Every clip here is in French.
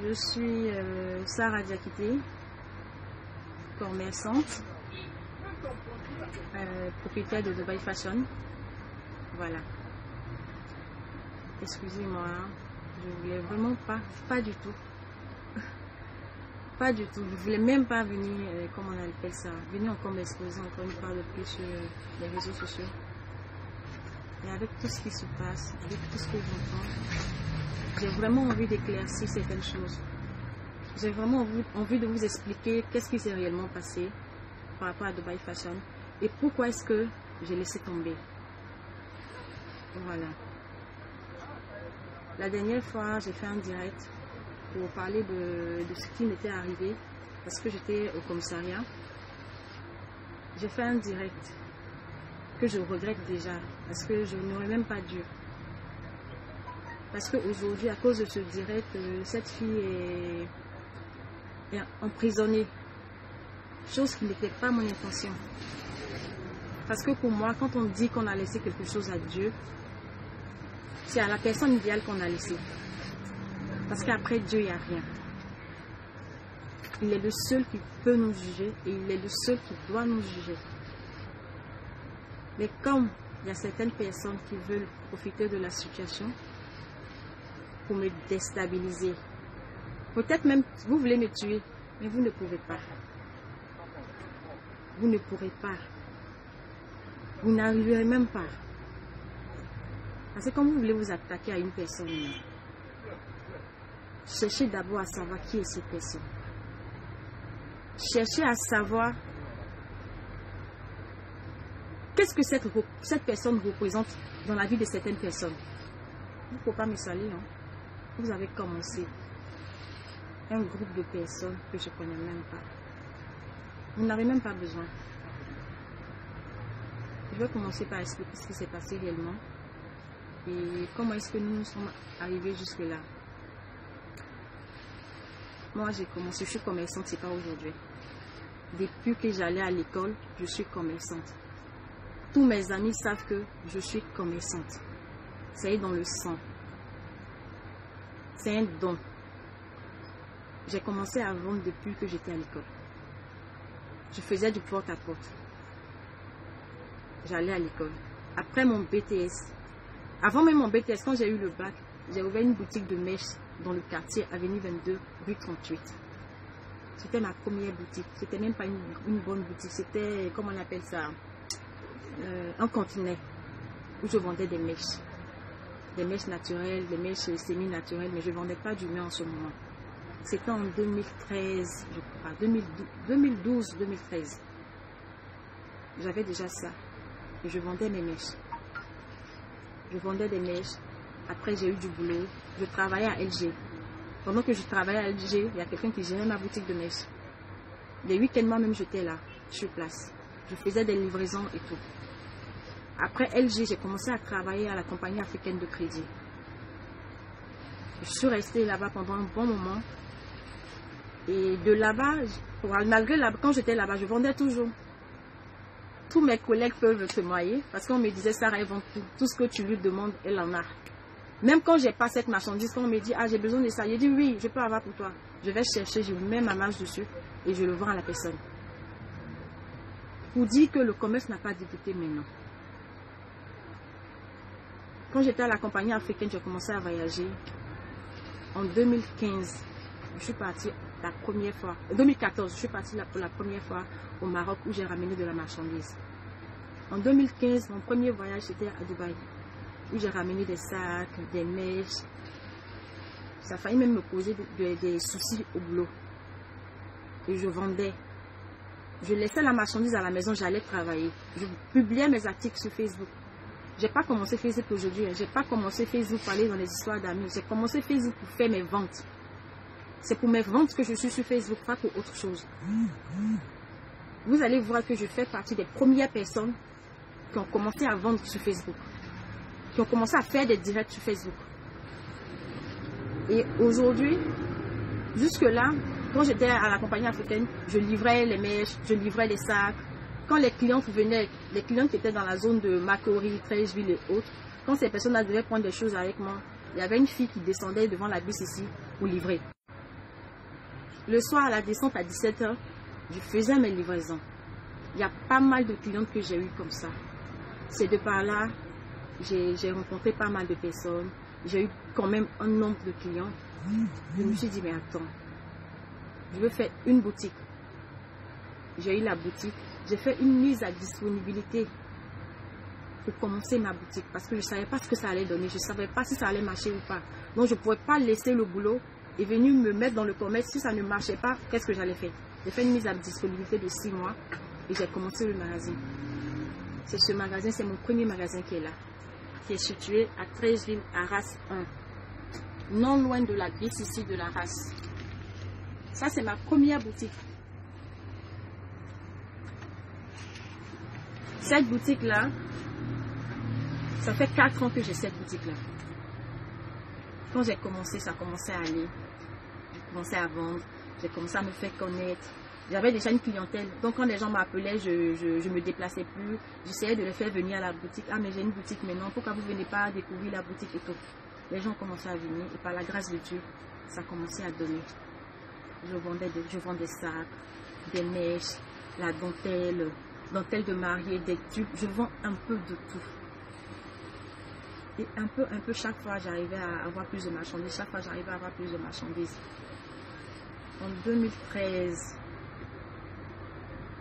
Je suis Sarah Diakité, commerçante, propriétaire de Dubai Fashion. Voilà. Excusez-moi, je voulais vraiment pas du tout. Pas du tout. Je voulais même pas venir, comment on appelle ça, venir encore m'exposer encore une fois de plus sur les réseaux sociaux. Et avec tout ce qui se passe, avec tout ce que j'entends, j'ai vraiment envie d'éclaircir certaines choses. J'ai vraiment envie de vous expliquer qu'est-ce qui s'est réellement passé par rapport à Dubai Fashion et pourquoi est-ce que j'ai laissé tomber. Voilà. La dernière fois, j'ai fait un direct pour parler de ce qui m'était arrivé parce que j'étais au commissariat. J'ai fait un direct que je regrette déjà parce que je n'aurais même pas dû. Parce qu'aujourd'hui, à cause de ce direct, cette fille est emprisonnée. Chose qui n'était pas mon intention. Parce que pour moi, quand on dit qu'on a laissé quelque chose à Dieu, c'est à la personne idéale qu'on a laissé. Parce qu'après Dieu, il n'y a rien. Il est le seul qui peut nous juger et il est le seul qui doit nous juger. Mais comme il y a certaines personnes qui veulent profiter de la situation pour me déstabiliser, peut-être même vous voulez me tuer, mais vous ne pouvez pas. Vous ne pourrez pas. Vous n'arriverez même pas. Parce que quand vous voulez vous attaquer à une personne, cherchez d'abord à savoir qui est cette personne. Cherchez à savoir qu'est-ce que cette personne représente dans la vie de certaines personnes. Il ne faut pas me salir. Hein. Vous avez commencé un groupe de personnes que je ne connais même pas. Vous n'avez même pas besoin. Je vais commencer par expliquer ce qui s'est passé réellement et comment est-ce que nous sommes arrivés jusque-là. Moi, j'ai commencé, je suis commerçante, c'est pas aujourd'hui. Depuis que j'allais à l'école, je suis commerçante. Tous mes amis savent que je suis commerçante. C'est dans le sang. C'est un don. J'ai commencé à vendre depuis que j'étais à l'école. Je faisais du porte-à-porte. J'allais à l'école. Après mon BTS, avant même mon BTS, quand j'ai eu le bac, j'ai ouvert une boutique de mèches dans le quartier Avenue 22, rue 38. C'était ma première boutique. C'était même pas une bonne boutique. C'était, comment on appelle ça, un conteneur où je vendais des mèches. Des mèches naturelles, des mèches semi-naturelles, mais je ne vendais pas du mieux en ce moment. C'était en 2013, je crois, 2012-2013. J'avais déjà ça. Et je vendais mes mèches. Je vendais des mèches. Après, j'ai eu du boulot. Je travaillais à LG. Pendant que je travaillais à LG, il y a quelqu'un qui gérait ma boutique de mèches. Les week-ends, moi-même, j'étais là, sur place. Je faisais des livraisons et tout. Après LG, j'ai commencé à travailler à la compagnie africaine de crédit. Je suis restée là-bas pendant un bon moment. Et de là-bas, malgré quand j'étais là-bas, je vendais toujours. Tous mes collègues peuvent témoigner parce qu'on me disait, Sarah, elle vend tout. Tout ce que tu lui demandes, elle en a. Même quand j'ai pas cette marchandise, quand on me dit, ah, j'ai besoin de ça, j'ai dit, oui, je peux avoir pour toi. Je vais chercher, je mets ma marge dessus et je le vends à la personne. Pour dire que le commerce n'a pas débuté maintenant. Quand j'étais à la compagnie africaine, j'ai commencé à voyager. En 2015, je suis partie la première fois. En 2014, je suis partie pour la première fois au Maroc où j'ai ramené de la marchandise. En 2015, mon premier voyage, c'était à Dubaï, où j'ai ramené des sacs, des mèches. Ça a failli même me poser des soucis au boulot. Et je vendais. Je laissais la marchandise à la maison, j'allais travailler. Je publiais mes articles sur Facebook. J'ai pas commencé Facebook aujourd'hui. J'ai pas commencé Facebook pour aller dans les histoires d'amis. J'ai commencé Facebook pour faire mes ventes. C'est pour mes ventes que je suis sur Facebook, pas pour autre chose. Vous allez voir que je fais partie des premières personnes qui ont commencé à vendre sur Facebook. Qui ont commencé à faire des directs sur Facebook. Et aujourd'hui, jusque-là, quand j'étais à la compagnie africaine, je livrais les mèches, je livrais les sacs. Quand les clientes venaient, les clientes qui étaient dans la zone de Macquarie, Trècheville et autres, quand ces personnes devaient prendre des choses avec moi, il y avait une fille qui descendait devant la bus ici pour livrer. Le soir, à la descente à 17 h, je faisais mes livraisons. Il y a pas mal de clientes que j'ai eues comme ça. C'est de par là, j'ai rencontré pas mal de personnes. J'ai eu quand même un nombre de clients. Je me suis dit, mais attends, je veux faire une boutique. J'ai eu la boutique. J'ai fait une mise à disponibilité pour commencer ma boutique parce que je ne savais pas ce que ça allait donner. Je ne savais pas si ça allait marcher ou pas. Donc, je ne pouvais pas laisser le boulot et venir me mettre dans le commerce. Si ça ne marchait pas, qu'est-ce que j'allais faire? J'ai fait une mise à disponibilité de 6 mois et j'ai commencé le magasin. C'est ce magasin, c'est mon premier magasin qui est là, qui est situé à 13 villes, Arras 1, non loin de la bise ici de la race. Ça, c'est ma première boutique. Cette boutique-là, ça fait 4 ans que j'ai cette boutique-là. Quand j'ai commencé, ça commençait à aller. J'ai commencé à vendre, j'ai commencé à me faire connaître. J'avais déjà une clientèle. Donc quand les gens m'appelaient, je me déplaçais plus. J'essayais de les faire venir à la boutique. Ah, mais j'ai une boutique maintenant. Pourquoi vous ne venez pas découvrir la boutique et tout? Les gens commençaient à venir. Et par la grâce de Dieu, ça commençait à donner. Je vends des sacs, des mèches, la dentelle de mariée, des tubes. Je vends un peu de tout. Et un peu chaque fois, j'arrivais à avoir plus de marchandises. Chaque fois, j'arrivais à avoir plus de marchandises. En 2013...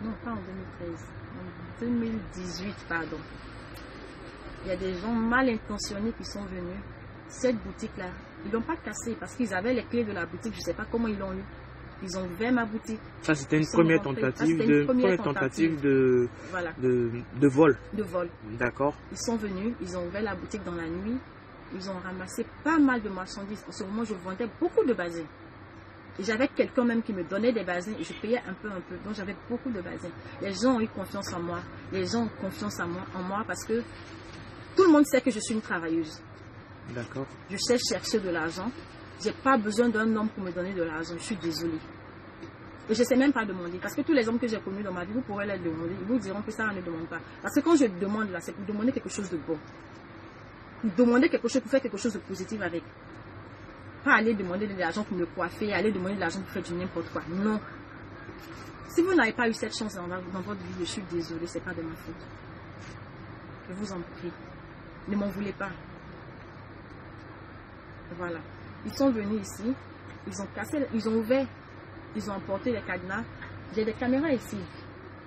Non, pas en 2013. En 2018, pardon. Il y a des gens mal intentionnés qui sont venus. Cette boutique-là, ils l'ont pas cassée parce qu'ils avaient les clés de la boutique. Je ne sais pas comment ils l'ont eu. Ils ont ouvert ma boutique. Ça, c'était une première tentative de vol. De vol. D'accord. Ils sont venus, ils ont ouvert la boutique dans la nuit. Ils ont ramassé pas mal de marchandises. En ce moment, je vendais beaucoup de bazins. Et j'avais quelqu'un même qui me donnait des bazins et je payais un peu. Donc j'avais beaucoup de bazins. Les gens ont eu confiance en moi. Les gens ont confiance en moi parce que tout le monde sait que je suis une travailleuse. D'accord. Je sais chercher de l'argent. Je n'ai pas besoin d'un homme pour me donner de l'argent. Je suis désolée. Et je ne sais même pas demander. Parce que tous les hommes que j'ai connus dans ma vie, vous pourrez les demander. Ils vous diront que ça ne demande pas. Parce que quand je demande là, c'est pour demander quelque chose de bon. Pour demander quelque chose, pour faire quelque chose de positif avec. Pas aller demander de l'argent pour me coiffer, aller demander de l'argent pour faire du n'importe quoi. Non. Si vous n'avez pas eu cette chance dans votre vie, je suis désolée, ce n'est pas de ma faute. Je vous en prie. Ne m'en voulez pas. Voilà. Ils sont venus ici, ils ont cassé, ils ont ouvert, ils ont emporté les cadenas. J'ai des caméras ici.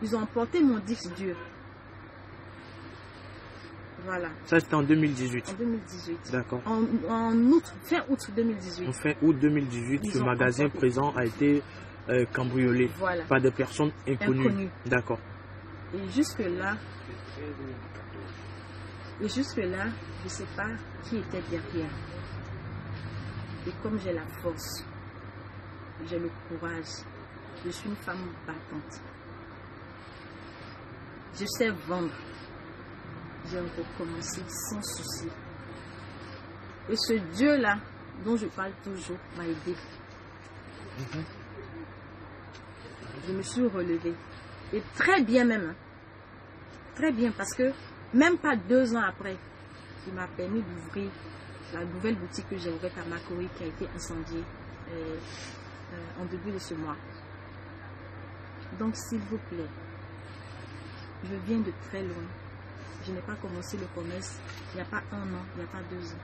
Ils ont emporté mon disque dur. Voilà. Ça, c'était en 2018. En 2018. D'accord. En août, fin août 2018. En fin août 2018, ce magasin présent a été cambriolé par des personnes inconnues. D'accord. Et jusque-là, je ne sais pas qui était derrière. Et comme j'ai la force, j'ai le courage, je suis une femme battante. Je sais vendre. J'ai recommencé sans souci. Et ce Dieu-là, dont je parle toujours, m'a aidé. Je me suis relevée. Et très bien même. Très bien, parce que même pas 2 ans après, il m'a permis d'ouvrir la nouvelle boutique que j'ai ouverte à Makori qui a été incendiée en début de ce mois. Donc, s'il vous plaît, je viens de très loin. Je n'ai pas commencé le commerce il n'y a pas 1 an, il n'y a pas 2 ans.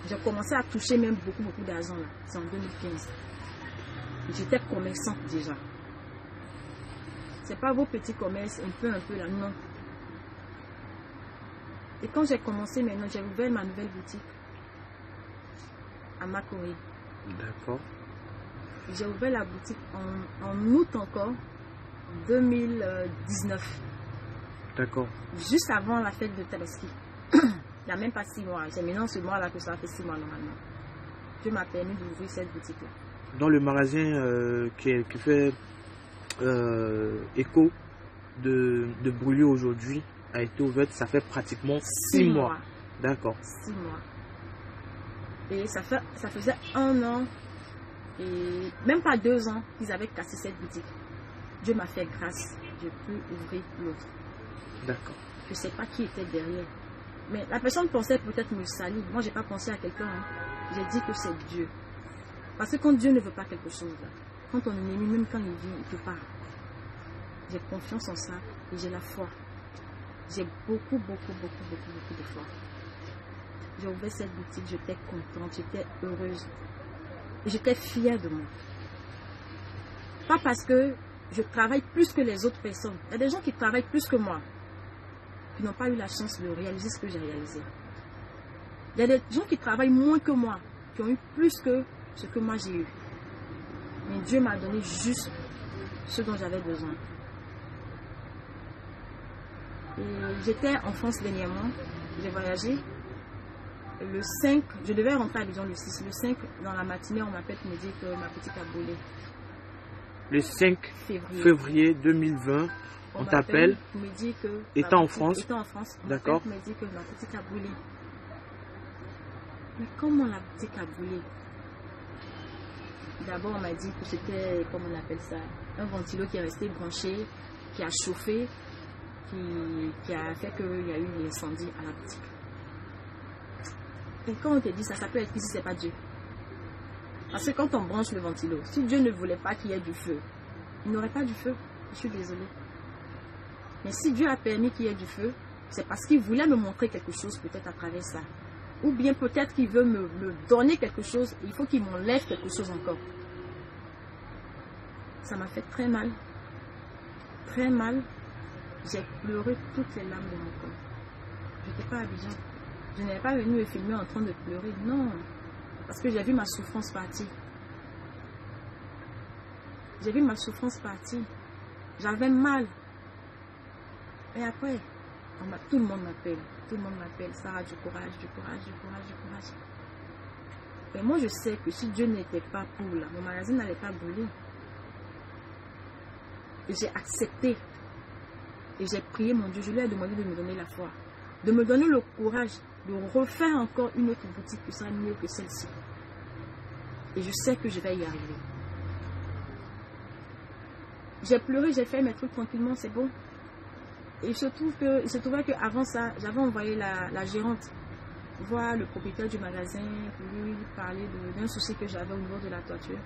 J'ai commencé à toucher même beaucoup d'argent là. C'est en 2015. J'étais commerçante déjà. C'est pas vos petits commerces un peu là, non. Et quand j'ai commencé maintenant, j'ai ouvert ma nouvelle boutique à Makori. D'accord. J'ai ouvert la boutique en août encore 2019. D'accord. Juste avant la fête de Tabaski. Il n'y a même pas 6 mois. C'est maintenant ce mois-là que ça fait 6 mois normalement. Dieu m'a permis d'ouvrir cette boutique-là. Dans le magasin qui fait écho de Brûlé aujourd'hui a été ouverte, ça fait pratiquement 6 mois. D'accord. 6 mois. Et ça faisait 1 an et même pas 2 ans qu'ils avaient cassé cette boutique. Dieu m'a fait grâce. Je peux ouvrir l'autre. D'accord. Je ne sais pas qui était derrière. Mais la personne pensait peut-être me salir. Moi, je n'ai pas pensé à quelqu'un. Hein. J'ai dit que c'est Dieu. Parce que quand Dieu ne veut pas quelque chose, là, quand ton ennemi, même quand il vient, il ne peut pas. J'ai confiance en ça et j'ai la foi. J'ai beaucoup de foi. J'ai ouvert cette boutique, j'étais contente, j'étais heureuse. Et j'étais fière de moi. Pas parce que je travaille plus que les autres personnes. Il y a des gens qui travaillent plus que moi, qui n'ont pas eu la chance de réaliser ce que j'ai réalisé. Il y a des gens qui travaillent moins que moi, qui ont eu plus que ce que moi j'ai eu. Mais Dieu m'a donné juste ce dont j'avais besoin. J'étais en France dernièrement, j'ai voyagé. Le 5, je devais rentrer à Abidjan le 6. Le 5, dans la matinée, on m'appelle pour me dire que ma boutique a brûlé. Le 5 février 2020, on t'appelle, étant en France. D'accord. On me dit que ma boutique a brûlé. Mais comment la boutique a brûlé? D'abord, on m'a dit que c'était, comment on appelle ça, un ventilo qui est resté branché, qui a chauffé, qui a fait qu'il y a eu l'incendie à la boutique. Et quand on te dit ça, ça peut être si ce n'est pas Dieu. Parce que quand on branche le ventilo, si Dieu ne voulait pas qu'il y ait du feu, il n'y aurait pas du feu. Je suis désolée. Mais si Dieu a permis qu'il y ait du feu, c'est parce qu'il voulait me montrer quelque chose peut-être à travers ça. Ou bien peut-être qu'il veut me donner quelque chose, et il faut qu'il m'enlève quelque chose encore. Ça m'a fait très mal. Très mal. J'ai pleuré toutes les larmes de mon corps. Je n'étais pas à Abidjan. Je n'avais pas venu me filmer en train de pleurer. Non. Parce que j'ai vu ma souffrance partir. J'ai vu ma souffrance partir. J'avais mal. Et après, tout le monde m'appelle. Tout le monde m'appelle. Sarah, du courage, du courage, du courage, du courage. Et moi, je sais que si Dieu n'était pas pour là, mon magazine n'allait pas brûler. Et j'ai accepté. Et j'ai prié mon Dieu. Je lui ai demandé de me donner la foi. De me donner le courage de refaire encore une autre boutique qui sera mieux que celle-ci. Et je sais que je vais y arriver. J'ai pleuré, j'ai fait mes trucs tranquillement, c'est bon. Et il se trouvait qu'avant ça, j'avais envoyé la gérante voir le propriétaire du magasin pour lui parler d'un souci que j'avais au niveau de la toiture.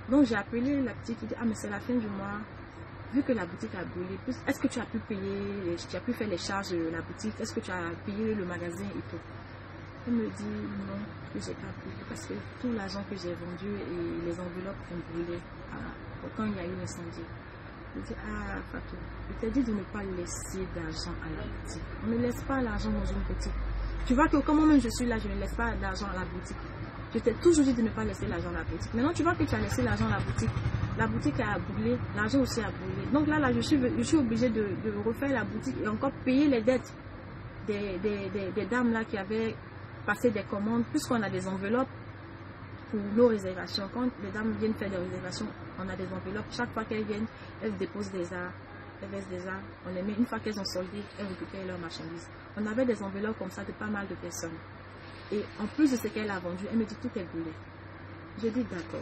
Donc j'ai appelé la petite qui dit, ah mais c'est la fin du mois. Vu que la boutique a brûlé, est-ce que tu as pu payer, tu as pu faire les charges de la boutique, est-ce que tu as payé le magasin et tout? Elle me dit non, que j'ai pas pu, parce que tout l'argent que j'ai vendu et les enveloppes ont brûlé quand il y a eu l'incendie. Je dis, ah Fatou, je t'ai dit de ne pas laisser d'argent à la boutique. On ne laisse pas l'argent dans une boutique. Tu vois que comment même je suis là, je ne laisse pas d'argent à la boutique. Je t'ai toujours dit de ne pas laisser l'argent à la boutique. Maintenant, tu vois que tu as laissé l'argent à la boutique. La boutique a brûlé, l'argent aussi a brûlé. Donc là, je suis obligée de refaire la boutique et encore payer les dettes des dames là qui avaient passé des commandes. Puisqu'on a des enveloppes pour nos réservations. Quand les dames viennent faire des réservations, on a des enveloppes. Chaque fois qu'elles viennent, elles déposent des arts. Elles versent des arts. On les met. Une fois qu'elles ont soldé, elles récupèrent leurs marchandises. On avait des enveloppes comme ça de pas mal de personnes. Et en plus de ce qu'elle a vendu, elle me dit tout est brûlé. J'ai dit d'accord.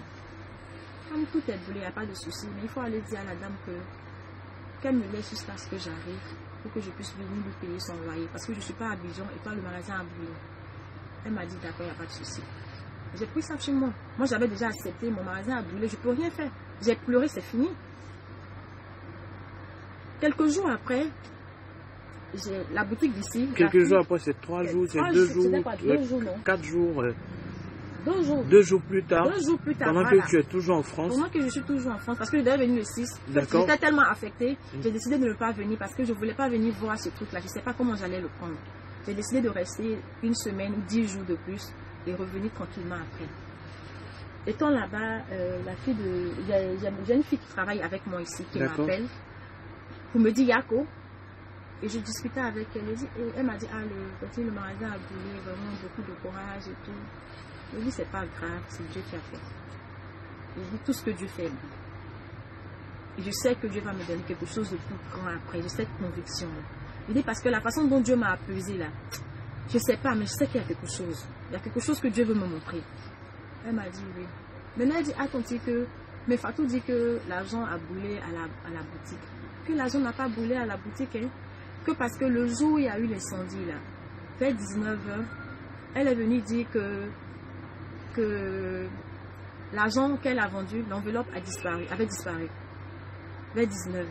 Comme tout est brûlé, il n'y a pas de souci. Mais il faut aller dire à la dame qu'elle me laisse jusqu'à ce que j'arrive pour que je puisse venir lui payer son loyer. Parce que je ne suis pas à Abidjan et toi le magasin a brûlé. Elle m'a dit d'accord, il n'y a pas de souci. J'ai pris ça chez moi. Moi j'avais déjà accepté, mon magasin a brûlé, je ne peux rien faire. J'ai pleuré, c'est fini. Quelques jours après, la boutique d'ici. Quelques jours après, c'est 3 jours, c'est 2 jours, 4 jours. 2 jours plus tard. Pendant voilà. que tu es toujours en France. Pendant que je suis toujours en France, parce que je devais venir le 6. J'étais tellement affectée, j'ai décidé de ne pas venir parce que je ne voulais pas venir voir ce truc-là. Je ne sais pas comment j'allais le prendre. J'ai décidé de rester une semaine ou 10 jours de plus et revenir tranquillement après. Étant là-bas, j'ai une fille qui travaille avec moi ici qui m'appelle pour me dire Yako. Et je discutais avec elle. Elle m'a dit, ah, le magasin a brûlé, vraiment beaucoup de courage et tout. Je lui dis, c'est pas grave, c'est Dieu qui a fait. Je dis, tout ce que Dieu fait. Et je sais que Dieu va me donner quelque chose de plus grand après. J'ai cette conviction-là. Je dis, parce que la façon dont Dieu m'a apaisé là, je sais pas, mais je sais qu'il y a quelque chose. Il y a quelque chose que Dieu veut me montrer. Elle m'a dit, oui. Maintenant, elle dit, attends-tu que... Mais Fatou dit que l'argent a brûlé à la boutique. Que l'argent n'a pas brûlé à la boutique, hein. Que parce que le jour où il y a eu l'incendie là, vers 19h, elle est venue dire que que l'argent qu'elle a vendu, l'enveloppe avait disparu. Vers 19h.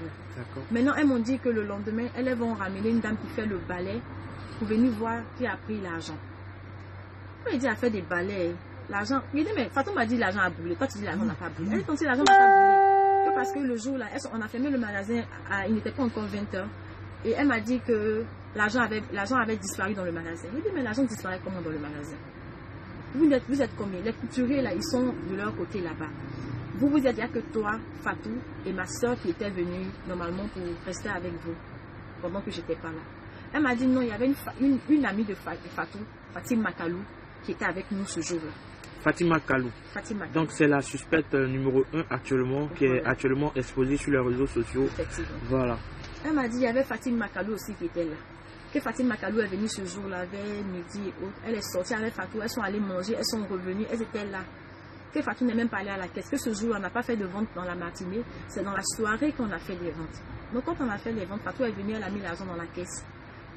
Maintenant, elles m'ont dit que le lendemain, elles vont ramener une dame qui fait le balai pour venir voir qui a pris l'argent. Elle dit, elle fait des balais. L'argent. Il dit, mais Fatou m'a dit l'argent a brûlé. Toi, tu dis l'argent n'a pas brûlé. Elle dit, si l'argent n'a pas brûlé. Que parce que le jour là, on a fermé le magasin, il n'était pas encore 20h. Et elle m'a dit que l'argent avait disparu dans le magasin. Je lui ai dit, mais l'argent disparaît comment dans le magasin? Vous êtes combien? Les couturiers là, ils sont de leur côté là-bas. Vous êtes là que toi, Fatou, et ma soeur qui était venue normalement pour rester avec vous pendant que j'étais pas là. Elle m'a dit non, il y avait une amie de Fatou, Fatima Makalou, qui était avec nous ce jour-là. Fatima Kalou. Donc c'est la suspecte numéro 1 actuellement, qui est actuellement exposée sur les réseaux sociaux. Effectivement. Voilà. Elle m'a dit il y avait Fatima Makalou aussi qui était là. Que Fatima Makalou est venue ce jour-là vers midi et autres. Elle est sortie avec Fatou, elles sont allées manger, elles sont revenues, elles étaient là. Que Fatou n'est même pas allée à la caisse. Que ce jour, on n'a pas fait de vente dans la matinée. C'est dans la soirée qu'on a fait des ventes. Donc quand on a fait les ventes, Fatou est venue, elle a mis l'argent dans la caisse.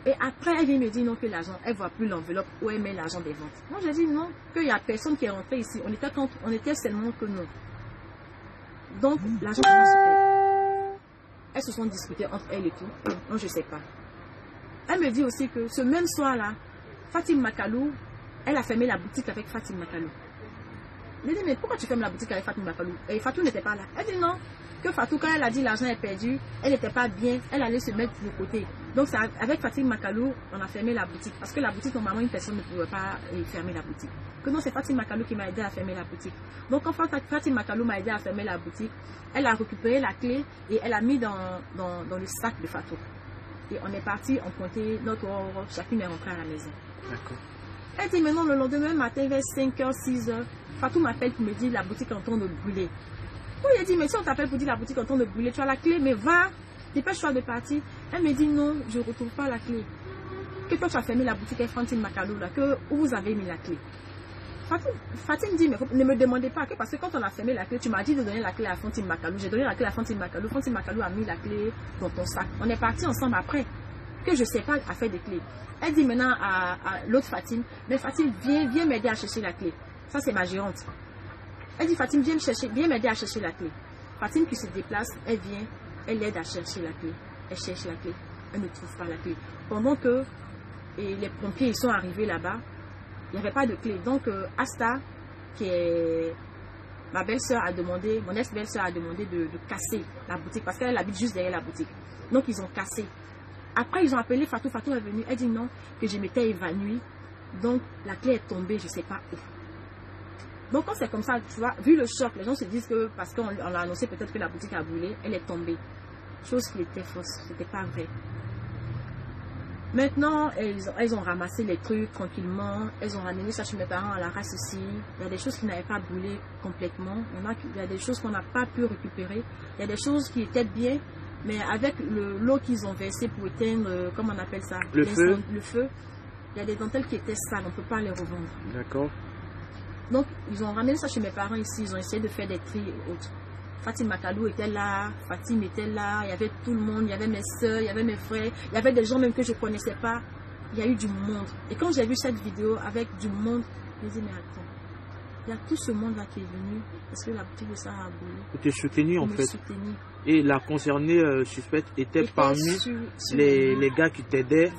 Et après, elle vient me dire non que l'argent, elle ne voit plus l'enveloppe où elle met l'argent des ventes. Moi, j'ai dit non, qu'il n'y a personne qui est rentré ici. On était seulement que nous. Donc, l'argent elles se sont disputées entre elles et tout. Non, je ne sais pas. Elle me dit aussi que ce même soir-là, Fatima Makalou, elle a fermé la boutique avec Fatima Makalou. Je lui ai dit, mais pourquoi tu fermes la boutique avec Fatima Makalou? Et Fatou n'était pas là. Elle dit non, que Fatou, quand elle a dit l'argent est perdu, elle n'était pas bien, elle allait se mettre de côté. Donc avec Fatima Makalou, on a fermé la boutique. Parce que la boutique, normalement, une personne ne pouvait pas fermer la boutique. Que non, c'est Fatima Makalou qui m'a aidé à fermer la boutique. Donc quand Fatima Makalou m'a aidé à fermer la boutique, elle a récupéré la clé et elle a mis dans le sac de Fatou. Et on est parti, on comptait notre or, chacune est rentrée à la maison. D'accord. Elle dit maintenant, le lendemain matin, vers 5h, 6h, Fatou m'appelle pour me dire la boutique est en train de brûler. Oui, elle dit, mais si on t'appelle pour dire la boutique est en train de brûler, tu as la clé, mais va, dépêche-toi de partir. Elle me dit non, je ne retrouve pas la clé. Que toi tu as fermé la boutique avec Fatima Makalou, là, que où vous avez mis la clé. Fatima dit, mais ne me demandez pas, parce que quand on a fermé la clé, tu m'as dit de donner la clé à Fatima Makalou. J'ai donné la clé à Fatima Makalou. Fatima Makalou a mis la clé dans ton sac. On est partis ensemble après, que je ne sais pas à faire des clés. Elle dit maintenant à l'autre Fatima, mais Fatima, viens m'aider à chercher la clé. Ça, c'est ma gérante. Elle dit, Fatima, viens m'aider à chercher la clé. Fatima qui se déplace, elle vient, elle aide à chercher la clé. Elle cherche la clé. Elle ne trouve pas la clé. Pendant que les pompiers ils sont arrivés là-bas, il n'y avait pas de clé. Donc, Asta, qui est ma belle-sœur, a demandé, mon ex-belle-sœur a demandé de casser la boutique parce qu'elle habite juste derrière la boutique. Donc, ils ont cassé. Après, ils ont appelé Fatou. Fatou est venue. Elle dit non, que je m'étais évanouie. Donc, la clé est tombée, je ne sais pas où. Donc, quand c'est comme ça, tu vois, vu le choc, les gens se disent que parce qu'on l'a annoncé, peut-être que la boutique a brûlé, elle est tombée. Chose qui était fausse, ce n'était pas vrai. Maintenant, elles ont ramassé les trucs tranquillement. Elles ont ramené ça chez mes parents à la race aussi. Il y a des choses qui n'avaient pas brûlé complètement. Il y a des choses qu'on n'a pas pu récupérer. Il y a des choses qui étaient bien, mais avec l'eau qu'ils ont versée pour éteindre, comment on appelle ça? Le feu. Il y a des dentelles qui étaient sales, on ne peut pas les revendre. D'accord. Donc, ils ont ramené ça chez mes parents ici. Ils ont essayé de faire des tri et autres. Fatima Makalou était là, Fatima était là, il y avait tout le monde, il y avait mes soeurs, il y avait mes frères, il y avait des gens même que je ne connaissais pas. Il y a eu du monde. Et quand j'ai vu cette vidéo avec du monde, je me dis, mais attends, il y a tout ce monde-là qui est venu. Est-ce que la boutique de ça a brûlé? Vous t'es soutenu en fait. Soutenu. Et la concernée suspecte était parmi les gars qui t'aidaient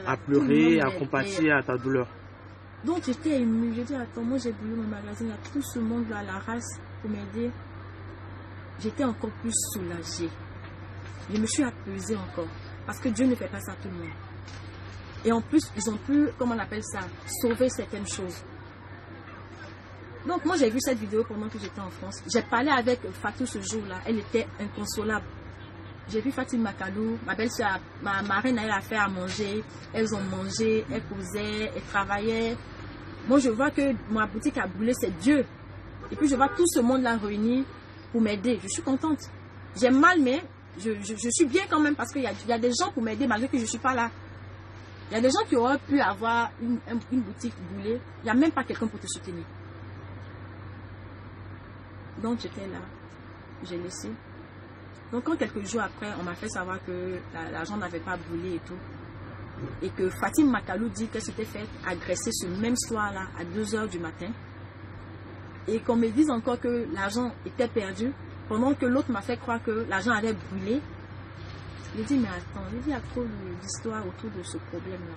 à pleurer, à compatir à ta douleur. Donc j'étais émue, j'ai dit, attends, moi j'ai brûlé mon magasin, il y a tout ce monde-là à la race pour m'aider. J'étais encore plus soulagée. Je me suis apaisée encore. Parce que Dieu ne fait pas ça à tout le monde. Et en plus, ils ont pu, comment on appelle ça, sauver certaines choses. Donc moi j'ai vu cette vidéo pendant que j'étais en France. J'ai parlé avec Fatou ce jour-là. Elle était inconsolable. J'ai vu Fatima Makalou, ma belle-soeur, ma marraine, elle a fait à manger. Elles ont mangé, elles causaient, elles travaillaient. Moi je vois que ma boutique a brûlé, c'est Dieu. Et puis je vois tout ce monde-là réuni pour m'aider. Je suis contente. J'ai mal, mais je suis bien quand même parce qu'il y a des gens pour m'aider malgré que je ne suis pas là. Il y a des gens qui auraient pu avoir une boutique brûlée. Il n'y a même pas quelqu'un pour te soutenir. Donc j'étais là. J'ai laissé. Donc quand quelques jours après, on m'a fait savoir que l'argent n'avait pas brûlé et tout. Et que Fatima Makalou dit qu'elle s'était fait agresser ce même soir-là à 2h du matin. et qu'on me dise encore que l'argent était perdu, pendant que l'autre m'a fait croire que l'argent avait brûlé. J'ai dit, mais attends, il y a trop d'histoires autour de ce problème-là.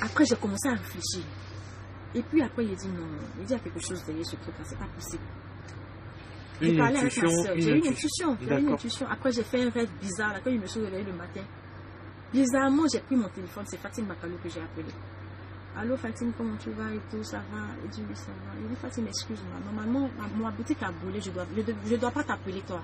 Après, j'ai commencé à réfléchir. Et puis après, il a dit, non, il dit, il y a quelque chose derrière ce truc-là, c'est pas possible. J'ai parlé avec ma soeur, j'ai eu une intuition. Après, j'ai fait un rêve bizarre, là, quand je me suis réveillée le matin. Bizarrement, j'ai pris mon téléphone, c'est Fatine Makalo que j'ai appelé. Allô Fatine, comment tu vas et tout, ça va? Il dit oui, ça va. Il dit Fatine, excuse-moi. Normalement, ma boutique a brûlé, je dois pas t'appeler toi.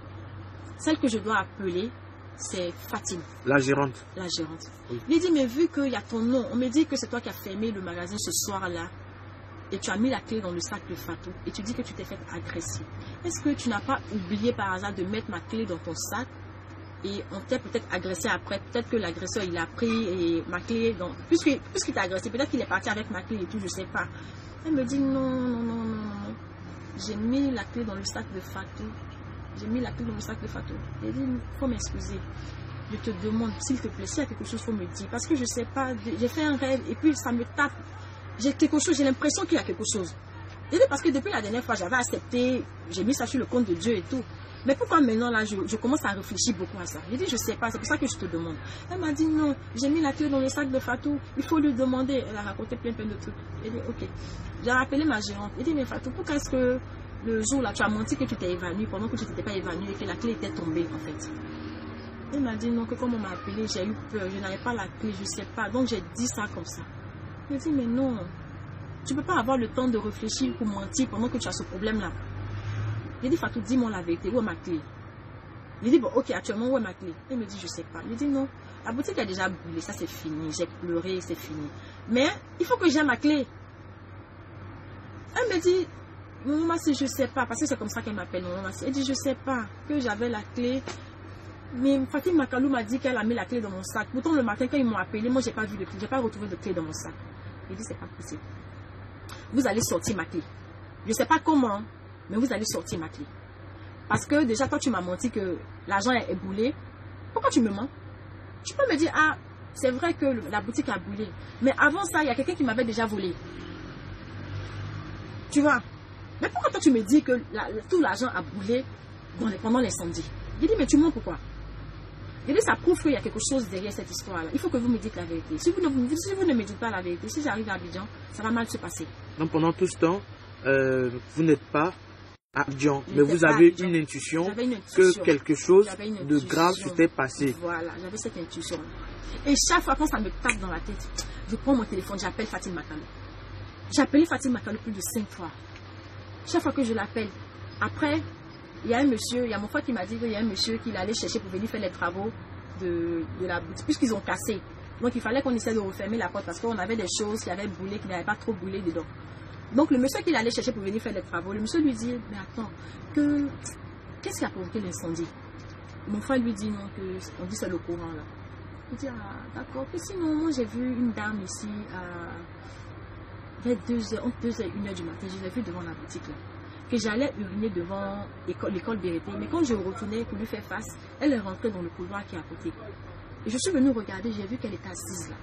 Celle que je dois appeler, c'est Fatine. La gérante. La gérante. Oui. Il dit, mais vu qu'il y a ton nom, on me dit que c'est toi qui as fermé le magasin ce soir-là, et tu as mis la clé dans le sac de Fatou, et tu dis que tu t'es fait agresser. Est-ce que tu n'as pas oublié par hasard de mettre ma clé dans ton sac? Et on t'a peut-être agressé après, peut-être que l'agresseur il a pris et ma clé, puisqu'il t'a agressé, peut-être qu'il est parti avec ma clé et tout, je sais pas. Elle me dit non. J'ai mis la clé dans le sac de Fatou. J'ai mis la clé dans le sac de Fatou. Elle dit, il faut m'excuser. Je te demande, s'il te plaît, s'il y a quelque chose, il faut me dire. Parce que je sais pas, j'ai fait un rêve et puis ça me tape. J'ai quelque chose, j'ai l'impression qu'il y a quelque chose. Et parce que depuis la dernière fois, j'avais accepté, j'ai mis ça sur le compte de Dieu et tout. Mais pourquoi maintenant, là, je commence à réfléchir beaucoup à ça? J'ai dit, je sais pas, c'est pour ça que je te demande. Elle m'a dit, non, j'ai mis la clé dans le sac de Fatou, il faut lui demander. Elle a raconté plein de trucs. J'ai dit, ok. J'ai rappelé ma gérante. J'ai dit, mais Fatou, pourquoi est-ce que le jour là, tu as menti que tu t'es évanoui pendant que tu n'étais pas évanoui et que la clé était tombée, en fait? Elle m'a dit, non, que comme on m'a appelé, j'ai eu peur, je n'avais pas la clé, je sais pas. Donc, j'ai dit ça comme ça. J'ai dit, mais non, tu peux pas avoir le temps de réfléchir pour mentir pendant que tu as ce problème-là. J'ai dit, Fatou, dis-moi la vérité, où est ma clé? Il dit, bon, ok, actuellement, où est ma clé? Il me dit, je sais pas. Il dit, non, la boutique a déjà brûlé, ça c'est fini, j'ai pleuré, c'est fini. Mais, il faut que j'ai ma clé. Elle me dit, maman, si je sais pas, parce que c'est comme ça qu'elle m'appelle, maman. Elle dit, je sais pas, que j'avais la clé. Mais Fatine Makalo m'a dit qu'elle a mis la clé dans mon sac. Pourtant, le matin, quand ils m'ont appelé, moi, j'ai pas vu de clé, j'ai pas retrouvé de clé dans mon sac. Il dit, c'est pas possible. Vous allez sortir ma clé. Je sais pas comment, mais vous allez sortir ma clé. Parce que déjà, toi, tu m'as menti que l'argent est brûlé. Pourquoi tu me mens? Tu peux me dire, ah, c'est vrai que la boutique a brûlé. Mais avant ça, il y a quelqu'un qui m'avait déjà volé. Tu vois? Mais pourquoi toi, tu me dis que tout l'argent a brûlé pendant l'incendie? J'ai dit, mais tu mens pourquoi? J'ai dit, ça prouve qu'il y a quelque chose derrière cette histoire-là. Il faut que vous me dites la vérité. Si vous ne me dites pas la vérité, si j'arrive à Abidjan, ça va mal se passer. Donc pendant tout ce temps, vous n'êtes pas à Abidjan, mais vous avez une intuition que quelque chose de grave s'était passé. Voilà, j'avais cette intuition. Et chaque fois quand ça me tape dans la tête, je prends mon téléphone, j'appelle Fatine Makalo. J'ai appelé Fatine Makalo plus de 5 fois. Chaque fois que je l'appelle, après, il y a un monsieur, il y a mon frère qui m'a dit qu'il y a un monsieur qui allait chercher pour venir faire les travaux de la boutique, puisqu'ils ont cassé. Donc il fallait qu'on essaie de refermer la porte parce qu'on avait des choses qui avaient brûlé, qui n'avaient pas trop brûlé dedans. Donc le monsieur qu'il allait chercher pour venir faire les travaux, le monsieur lui dit, mais attends, qu'est-ce qui a provoqué l'incendie? Mon frère lui dit non, on dit c'est le courant là. Il dit, ah d'accord, puis sinon moi j'ai vu une dame ici vers 2h, entre 2h et 1h du matin, je l'ai vue devant la boutique là. Que j'allais uriner devant l'école Vérité, mais quand je retournais pour lui faire face, elle est rentrée dans le couloir qui est à côté. Et je suis venue regarder, j'ai vu qu'elle était assise là.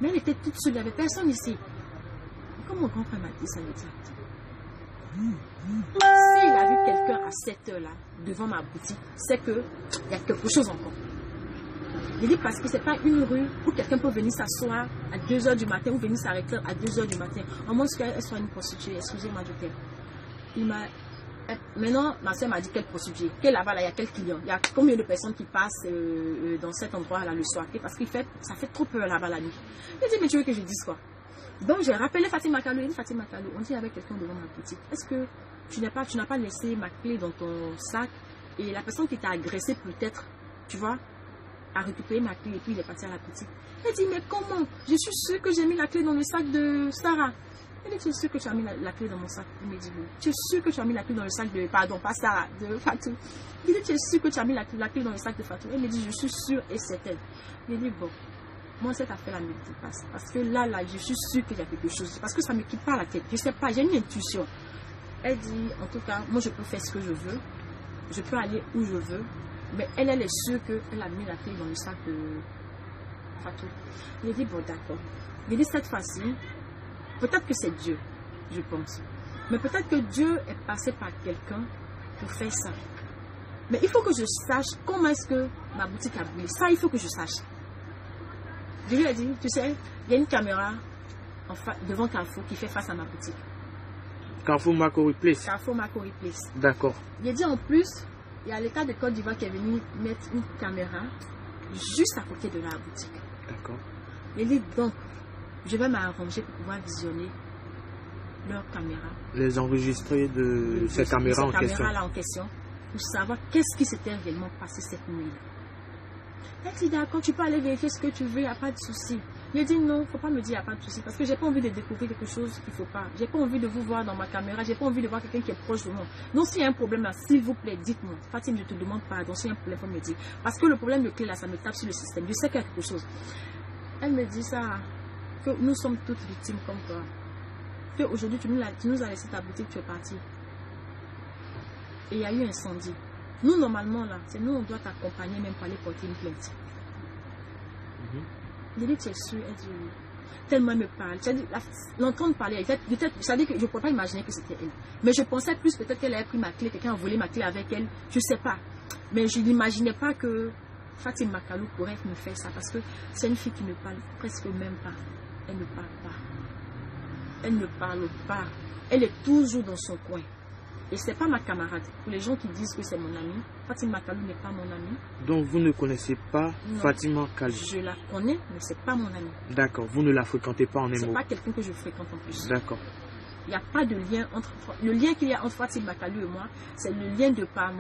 Mais elle était toute seule, il n'y avait personne ici. Comme mon grand-frère m'a dit, ça me dit, s'il a vu quelqu'un à cette heure-là, devant ma boutique, c'est qu'il y a quelque chose encore. Il dit parce que ce n'est pas une rue où quelqu'un peut venir s'asseoir à 2h du matin ou venir s'arrêter à 2h du matin. À moins qu'elle soit une prostituée, excusez-moi du terme. Maintenant, ma soeur m'a dit quelle prostituée, quelle là-bas, il y a quel client, il y a combien de personnes qui passent dans cet endroit-là le soir, parce que ça fait trop peur là-bas la nuit. Il dit, mais tu veux que je dise quoi? Donc j'ai rappelé Fatine Makalo, il dit Fatine Makalo, on dit il y avait quelqu'un devant ma boutique. Est-ce que tu n'as pas laissé ma clé dans ton sac et la personne qui t'a agressé peut-être, tu vois, a récupéré ma clé et puis il est parti à la boutique. Elle dit, mais comment? Je suis sûre que j'ai mis la clé dans le sac de Sarah. Elle dit, tu es sûre que tu as mis la clé dans mon sac? Il me dit, oui. Tu es sûre que tu as mis la clé dans le sac de, pardon, pas Sarah, de Fatou. Il dit, tu es sûre que tu as mis la clé dans le sac de Fatou? Elle me dit, je suis sûre et certaine. Il dit, bon, moi cette affaire-là ne me dépasse. Parce que là, je suis sûre qu'il y a quelque chose. Parce que ça ne me quitte pas la tête. Je ne sais pas, j'ai une intuition. Elle dit, en tout cas, moi je peux faire ce que je veux. Je peux aller où je veux. Mais elle est sûre qu'elle a mis la clé dans le sac de Fatou. Il a dit, bon, d'accord. Il dit, cette fois-ci, peut-être que c'est Dieu, je pense. Mais peut-être que Dieu est passé par quelqu'un pour faire ça. Mais il faut que je sache comment est-ce que ma boutique a brûlé. Ça, il faut que je sache. Je lui ai dit, tu sais, il y a une caméra devant Carrefour qui fait face à ma boutique. Carrefour Macquarie Place. Carrefour Macquarie Place. D'accord. Il a dit en plus, il y a l'État de Côte d'Ivoire qui est venu mettre une caméra juste à côté de la boutique. D'accord. Il dit donc, je vais m'arranger pour pouvoir visionner leur caméra. Les enregistrer de ces caméras en question. Là en question, pour savoir qu'est-ce qui s'était réellement passé cette nuit. Elle dit d'accord, tu peux aller vérifier ce que tu veux, il n'y a pas de souci. Il a dit non, il ne faut pas me dire il n'y a pas de souci parce que j'ai pas envie de découvrir quelque chose qu'il ne faut pas. J'ai pas envie de vous voir dans ma caméra, j'ai pas envie de voir quelqu'un qui est proche de moi. Donc s'il y a un problème là, s'il vous plaît, dites-moi. Fatim, je te demande pardon, s'il y a un problème, il faut me dire. Parce que le problème de clé là, ça me tape sur le système. Je sais qu'il y a quelque chose. Elle me dit ça, que nous sommes toutes victimes comme toi. Que aujourd'hui tu nous as laissé ta boutique, tu es parti. Et il y a eu un incendie. Nous, normalement, là, c'est nous, on doit t'accompagner même pour aller porter une plainte. Je dis, tu es sûr? Elle dit, oui. Tellement elle me parle. L'entendre parler, ça dit que je ne pourrais pas imaginer que c'était elle. Mais je pensais plus peut-être qu'elle avait pris ma clé, quelqu'un a volé ma clé avec elle. Je ne sais pas. Mais je n'imaginais pas que Fatim Makalou pourrait me faire ça. Parce que c'est une fille qui ne parle presque même pas. Elle ne parle pas. Elle ne parle pas. Elle est toujours dans son coin. Et ce n'est pas ma camarade. Pour les gens qui disent que c'est mon ami, Fatima Kalou n'est pas mon ami. Donc vous ne connaissez pas Fatima Kalou? Je la connais, mais ce n'est pas mon ami. D'accord, vous ne la fréquentez pas en un mot? Ce n'est pas quelqu'un que je fréquente en plus. D'accord. Il n'y a pas de lien entre... Le lien qu'il y a entre Fatima Kalou et moi, c'est le lien de par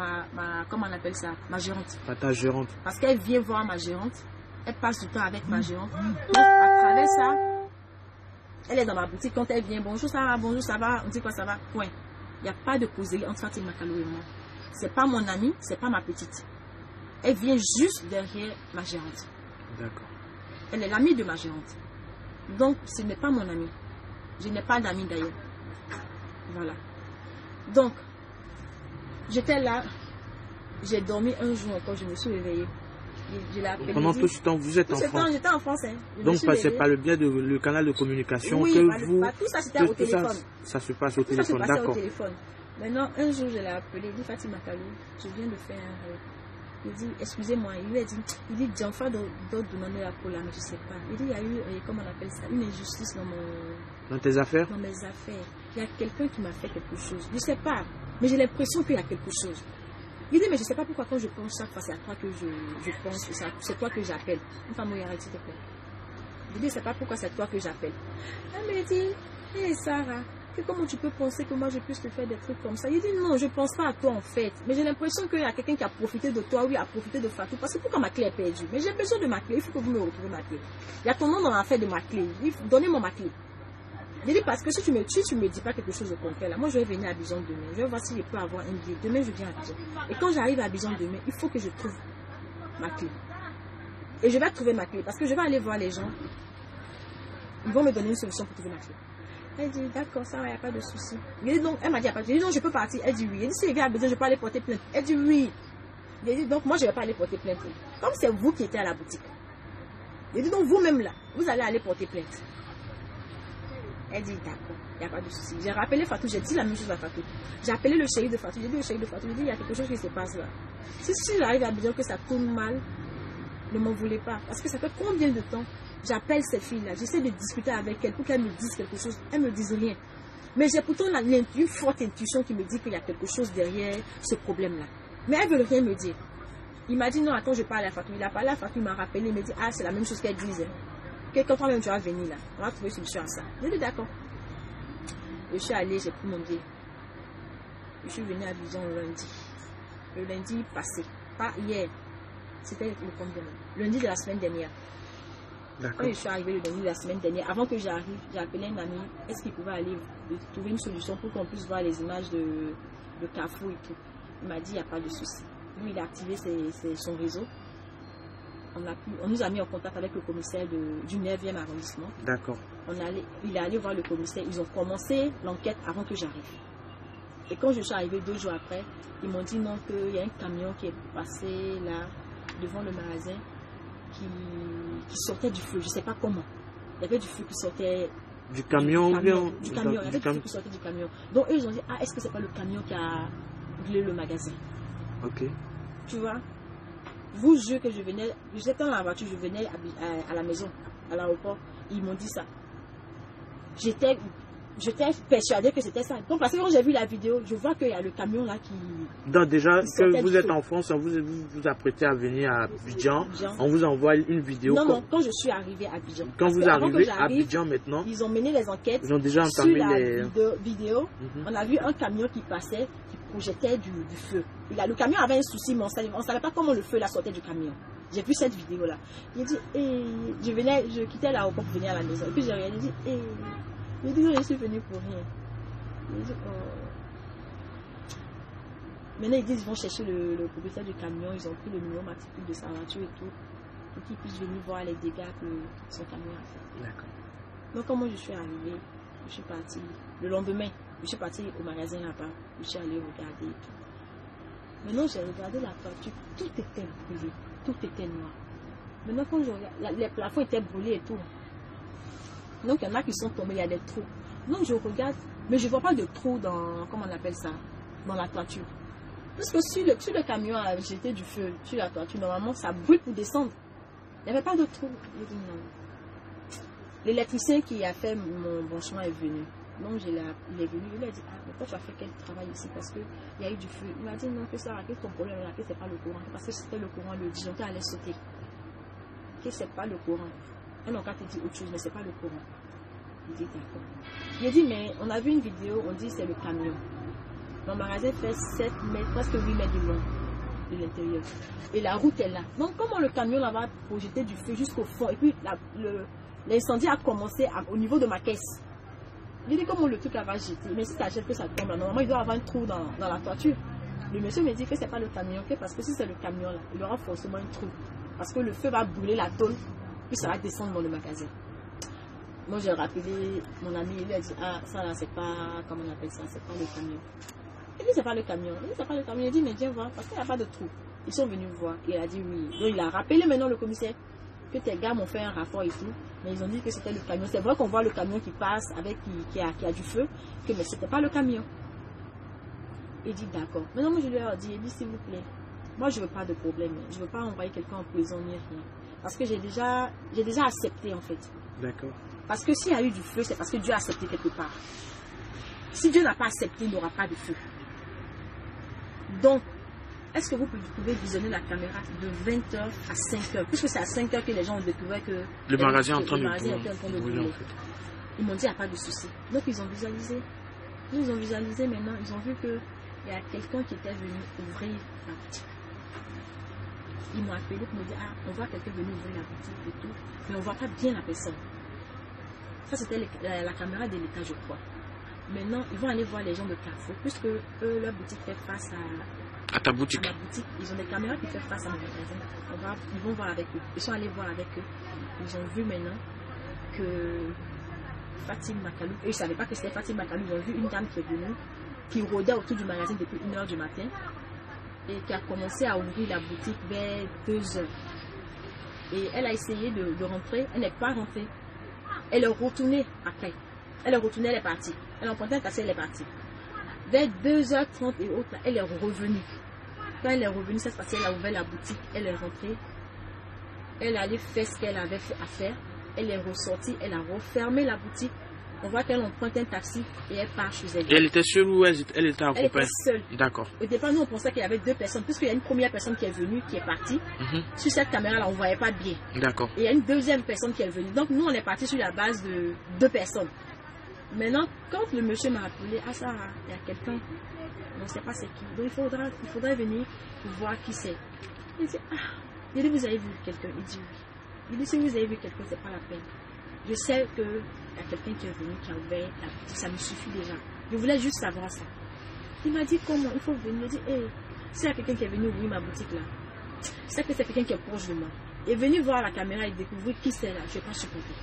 comment on appelle ça? Ma gérante. Pas ta gérante. Parce qu'elle vient voir ma gérante, elle passe du temps avec ma gérante. Donc à travers ça, elle est dans ma boutique. Quand elle vient, bonjour, ça va, on dit quoi, ça va, point. Il n'y a pas de causerie entre Fatima Kalou et moi. Ce n'est pas mon amie, ce n'est pas ma petite. Elle vient juste derrière ma gérante. D'accord. Elle est l'amie de ma gérante. Donc, ce n'est pas mon amie. Je n'ai pas d'amis d'ailleurs. Voilà. Donc, j'étais là. J'ai dormi un jour encore, je me suis réveillée. Pendant tout ce temps, vous êtes en France? J'étais en France. Hein. Donc, c'est par le biais de le canal de communication oui, que vous... tout ça, c'était au téléphone. Ça se passe au téléphone, d'accord. d'accord. Maintenant, un jour, je l'ai appelé. Il dit, Fatima Kalou, je viens de faire un rêve. Il dit, excusez-moi. Il lui a dit, Djanfa d'autres demander la cola, mais je ne sais pas. Il dit, il y a eu, comment on appelle ça, une injustice dans tes affaires? Dans mes affaires. Il y a quelqu'un qui m'a fait quelque chose. Je ne sais pas, mais j'ai l'impression qu'il y a quelque chose. Il dit, mais je ne sais pas pourquoi quand je pense chaque fois, c'est à toi que je pense, c'est toi que j'appelle. Une femme, il arrête, s'il te plaît. Je dis, je ne sais pas pourquoi c'est toi que j'appelle. Elle me dit, hé Sarah, comment tu peux penser que moi je puisse te faire des trucs comme ça? Il dit, non, je ne pense pas à toi en fait. Mais j'ai l'impression qu'il y a quelqu'un qui a profité de toi, oui, a profité de Fatou. Parce que pourquoi ma clé est perdue? Mais j'ai besoin de ma clé, il faut que vous me retrouviez ma clé. Il y a ton nom dans l'affaire de ma clé. Donnez-moi ma clé. Je dis parce que si tu me dis pas quelque chose de concret là, moi je vais venir à Abidjan demain. Je vais voir si je peux avoir un billet. Demain je viens à Abidjan. Et quand j'arrive à Abidjan demain, il faut que je trouve ma clé. Et je vais trouver ma clé parce que je vais aller voir les gens. Ils vont me donner une solution pour trouver ma clé. Elle dit d'accord, ça va, il n'y a pas de souci. Donc elle m'a dit, je dis non, je peux partir. Elle dit oui. Elle dit si je viens à Abidjan, je peux aller porter plainte. Elle dit oui. Elle dit donc moi je ne vais pas aller porter plainte. Comme c'est vous qui étiez à la boutique. Elle dit donc vous-même là, vous allez aller porter plainte. Elle dit d'accord, il n'y a pas de souci. J'ai rappelé Fatou, j'ai dit la même chose à Fatou. J'ai appelé le chéri de Fatou, j'ai dit au chéri de Fatou, j'ai dit il y a quelque chose qui se passe là. Si j'arrive à Abidjan que ça tourne mal, ne m'en voulez pas. Parce que ça fait combien de temps j'appelle cette fille-là, j'essaie de discuter avec elle pour qu'elle me dise quelque chose, elle ne me dise rien. Mais j'ai pourtant une forte intuition qui me dit qu'il y a quelque chose derrière ce problème-là. Mais elle ne veut rien me dire. Il m'a dit non, attends, je parle à Fatou. Il a parlé à Fatou, il m'a rappelé, il m'a dit ah, c'est la même chose qu'elle disait. Quand toi-même tu vas venir là, on va trouver une solution à ça. Je dis d'accord. Je suis allée, j'ai pris mon billet. Je suis venue à Abidjan lundi. Le lundi passé, pas hier. C'était le combien? Lundi de la semaine dernière. Quand je suis arrivée le lundi de la semaine dernière, avant que j'arrive, j'ai appelé un ami. Est-ce qu'il pouvait aller trouver une solution pour qu'on puisse voir les images de Carrefour et tout? Il m'a dit il n'y a pas de souci. Lui, il a activé son réseau. On nous a mis en contact avec le commissaire du 9e arrondissement. D'accord. Il est allé voir le commissaire. Ils ont commencé l'enquête avant que j'arrive. Et quand je suis arrivée 2 jours après, ils m'ont dit non, qu'il y a un camion qui est passé là, devant le magasin, qui sortait du feu. Je ne sais pas comment. Il y avait du feu qui sortait Du camion ou bien du camion. Il y avait du feu qui sortait du camion. Donc eux, ils ont dit, ah, est-ce que c'est pas le camion qui a brûlé le magasin? Ok. Tu vois? Vous jure que j'étais dans la voiture, je venais à la maison, à l'aéroport, ils m'ont dit ça. J'étais persuadée que c'était ça. Donc, parce que quand j'ai vu la vidéo, je vois qu'il y a le camion là qui... Donc déjà, que vous êtes en France, vous vous apprêtez à venir à Abidjan, on vous envoie une vidéo. Non, quand je suis arrivée à Abidjan. Quand vous arrivez à Abidjan maintenant, ils ont mené les enquêtes. Ils ont déjà entamé les vidéos. On a vu un camion qui passait, qui projetait du feu. Le camion avait un souci, mais on ne savait pas comment le feu là sortait du camion. J'ai vu cette vidéo là. J'ai dit, je quittais l'aéroport pour venir à la maison. Et puis j'ai regardé, j'ai dit, je suis venue pour rien. Dit, Maintenant, ils disent qu'ils vont chercher le propriétaire du camion. Ils ont pris le numéro matricule de sa voiture et tout. Pour qu'ils puissent venir voir les dégâts que son camion a fait. D'accord. Donc, comment je suis arrivée, je suis partie. Le lendemain, je suis partie au magasin là-bas. Je suis allée regarder et tout. Maintenant, j'ai regardé la toiture. Tout était brûlé. Tout était noir. Maintenant, quand je regarde, les plafonds étaient brûlés et tout. Donc, il y en a qui sont tombés, il y a des trous. Donc, je regarde, mais je ne vois pas de trous dans, comment on appelle ça, dans la toiture. Parce que si le camion a jeté du feu sur la toiture, normalement, ça brûle pour descendre. Il n'y avait pas de trous. Je dis non. L'électricien qui a fait mon branchement est venu. Donc, il est venu, il a dit, ah, mais toi, tu as fait quel travail ici? Parce qu'il y a eu du feu. Il m'a dit, non, que ça, que ton problème là, que ce n'est pas le courant. Parce que c'était le courant, le disjoncteur allait sauter. Que ce n'est pas le courant. Un autre te dit autre chose, mais ce n'est pas le courant. Il dit d'accord. Il a dit, mais on a vu une vidéo, on dit c'est le camion. Mon magasin fait 7 mètres, presque 8 mètres de long de l'intérieur. Et la route est là. Donc, comment le camion là va projeter du feu jusqu'au fond? Et puis, l'incendie a commencé au niveau de ma caisse. Il dit, comment le truc là va jeter? Mais si ça jette que ça tombe là, normalement, il doit avoir un trou dans la toiture. Le monsieur me dit que ce n'est pas le camion, parce que si c'est le camion là, il aura forcément un trou. Parce que le feu va brûler la tôle. Puis ça va descendre dans le magasin. Moi j'ai rappelé mon ami, il lui a dit, ah ça là c'est pas, comment on appelle ça, c'est pas le camion. Il dit c'est pas le camion, il dit c'est pas le camion, il dit mais viens voir, parce qu'il n'y a pas de trou. Ils sont venus voir, et il a dit oui. Donc il a rappelé maintenant le commissaire que tes gars m'ont fait un rapport ici, mais ils ont dit que c'était le camion. C'est vrai qu'on voit le camion qui passe, avec qui a du feu, mais c'était pas le camion. Il dit d'accord. Maintenant moi je lui ai dit, s'il vous plaît, moi je veux pas de problème, je veux pas envoyer quelqu'un en prison ni rien. Parce que j'ai déjà accepté en fait. D'accord. Parce que s'il y a eu du feu, c'est parce que Dieu a accepté quelque part. Si Dieu n'a pas accepté, il n'y aura pas de feu. Donc, est-ce que vous pouvez visionner la caméra de 20h à 5h? Puisque c'est à 5h que les gens ont découvert que le magasin est en train de brûler. Ils m'ont dit, il n'y a pas de souci. Donc, ils ont visualisé. Ils ont visualisé maintenant. Ils ont vu qu'il y a quelqu'un qui était venu ouvrir la boutique. Ils m'ont appelé pour me dire, ah, on voit quelqu'un venir ouvrir la boutique et tout, mais on ne voit pas bien la personne. Ça, c'était la caméra de l'État, je crois. Maintenant, ils vont aller voir les gens de Carrefour, puisque eux, leur boutique fait face à ta boutique. À ma boutique. Ils ont des caméras qui font face à mon magasin. Ils vont voir avec eux. Ils sont allés voir avec eux. Ils ont vu maintenant que Fatim Makalou, eux, ils ne savaient pas que c'était Fatim Makalou. Ils ont vu une dame qui est venue, qui rôdait autour du magasin depuis 1h du matin. Et qui a commencé à ouvrir la boutique vers 2h. Et elle a essayé de rentrer, elle n'est pas rentrée. Elle est retournée après. Elle est retournée, elle est partie. Elle a emprunté un taxi, elle est partie. Vers 2h30 et autres, elle est revenue. Quand elle est revenue, cette fois-ci, elle a ouvert la boutique, elle est rentrée. Elle allait faire ce qu'elle avait à faire. Elle est ressortie, elle a refermé la boutique. On voit qu'elle emprunte un taxi et elle part chez elle. Et elle était seule ou elle était accompagnée? Elle était seule. D'accord. Au départ, nous, on pensait qu'il y avait 2 personnes, puisqu'il y a une première personne qui est venue, qui est partie. Sur cette caméra-là, on ne voyait pas bien. D'accord. Et il y a une deuxième personne qui est venue. Donc, nous, on est parti sur la base de 2 personnes. Maintenant, quand le monsieur m'a appelé, ah ça, il y a quelqu'un, on ne sait pas c'est qui. Donc, il faudrait venir pour voir qui c'est. Il dit, ah, il dit, vous avez vu quelqu'un? Il dit oui. Il dit, si vous avez vu quelqu'un, ce n'est pas la peine. Je sais qu'il y a quelqu'un qui est venu, qui a ouvert la boutique, ça me suffit déjà. Je voulais juste savoir ça. Il m'a dit comment, il faut venir. Il m'a dit, hey, s'il y a quelqu'un qui est venu ouvrir ma boutique là, je sais que c'est quelqu'un qui est proche de moi. Et venu voir la caméra et découvrir qui c'est là, je ne vais pas supporter.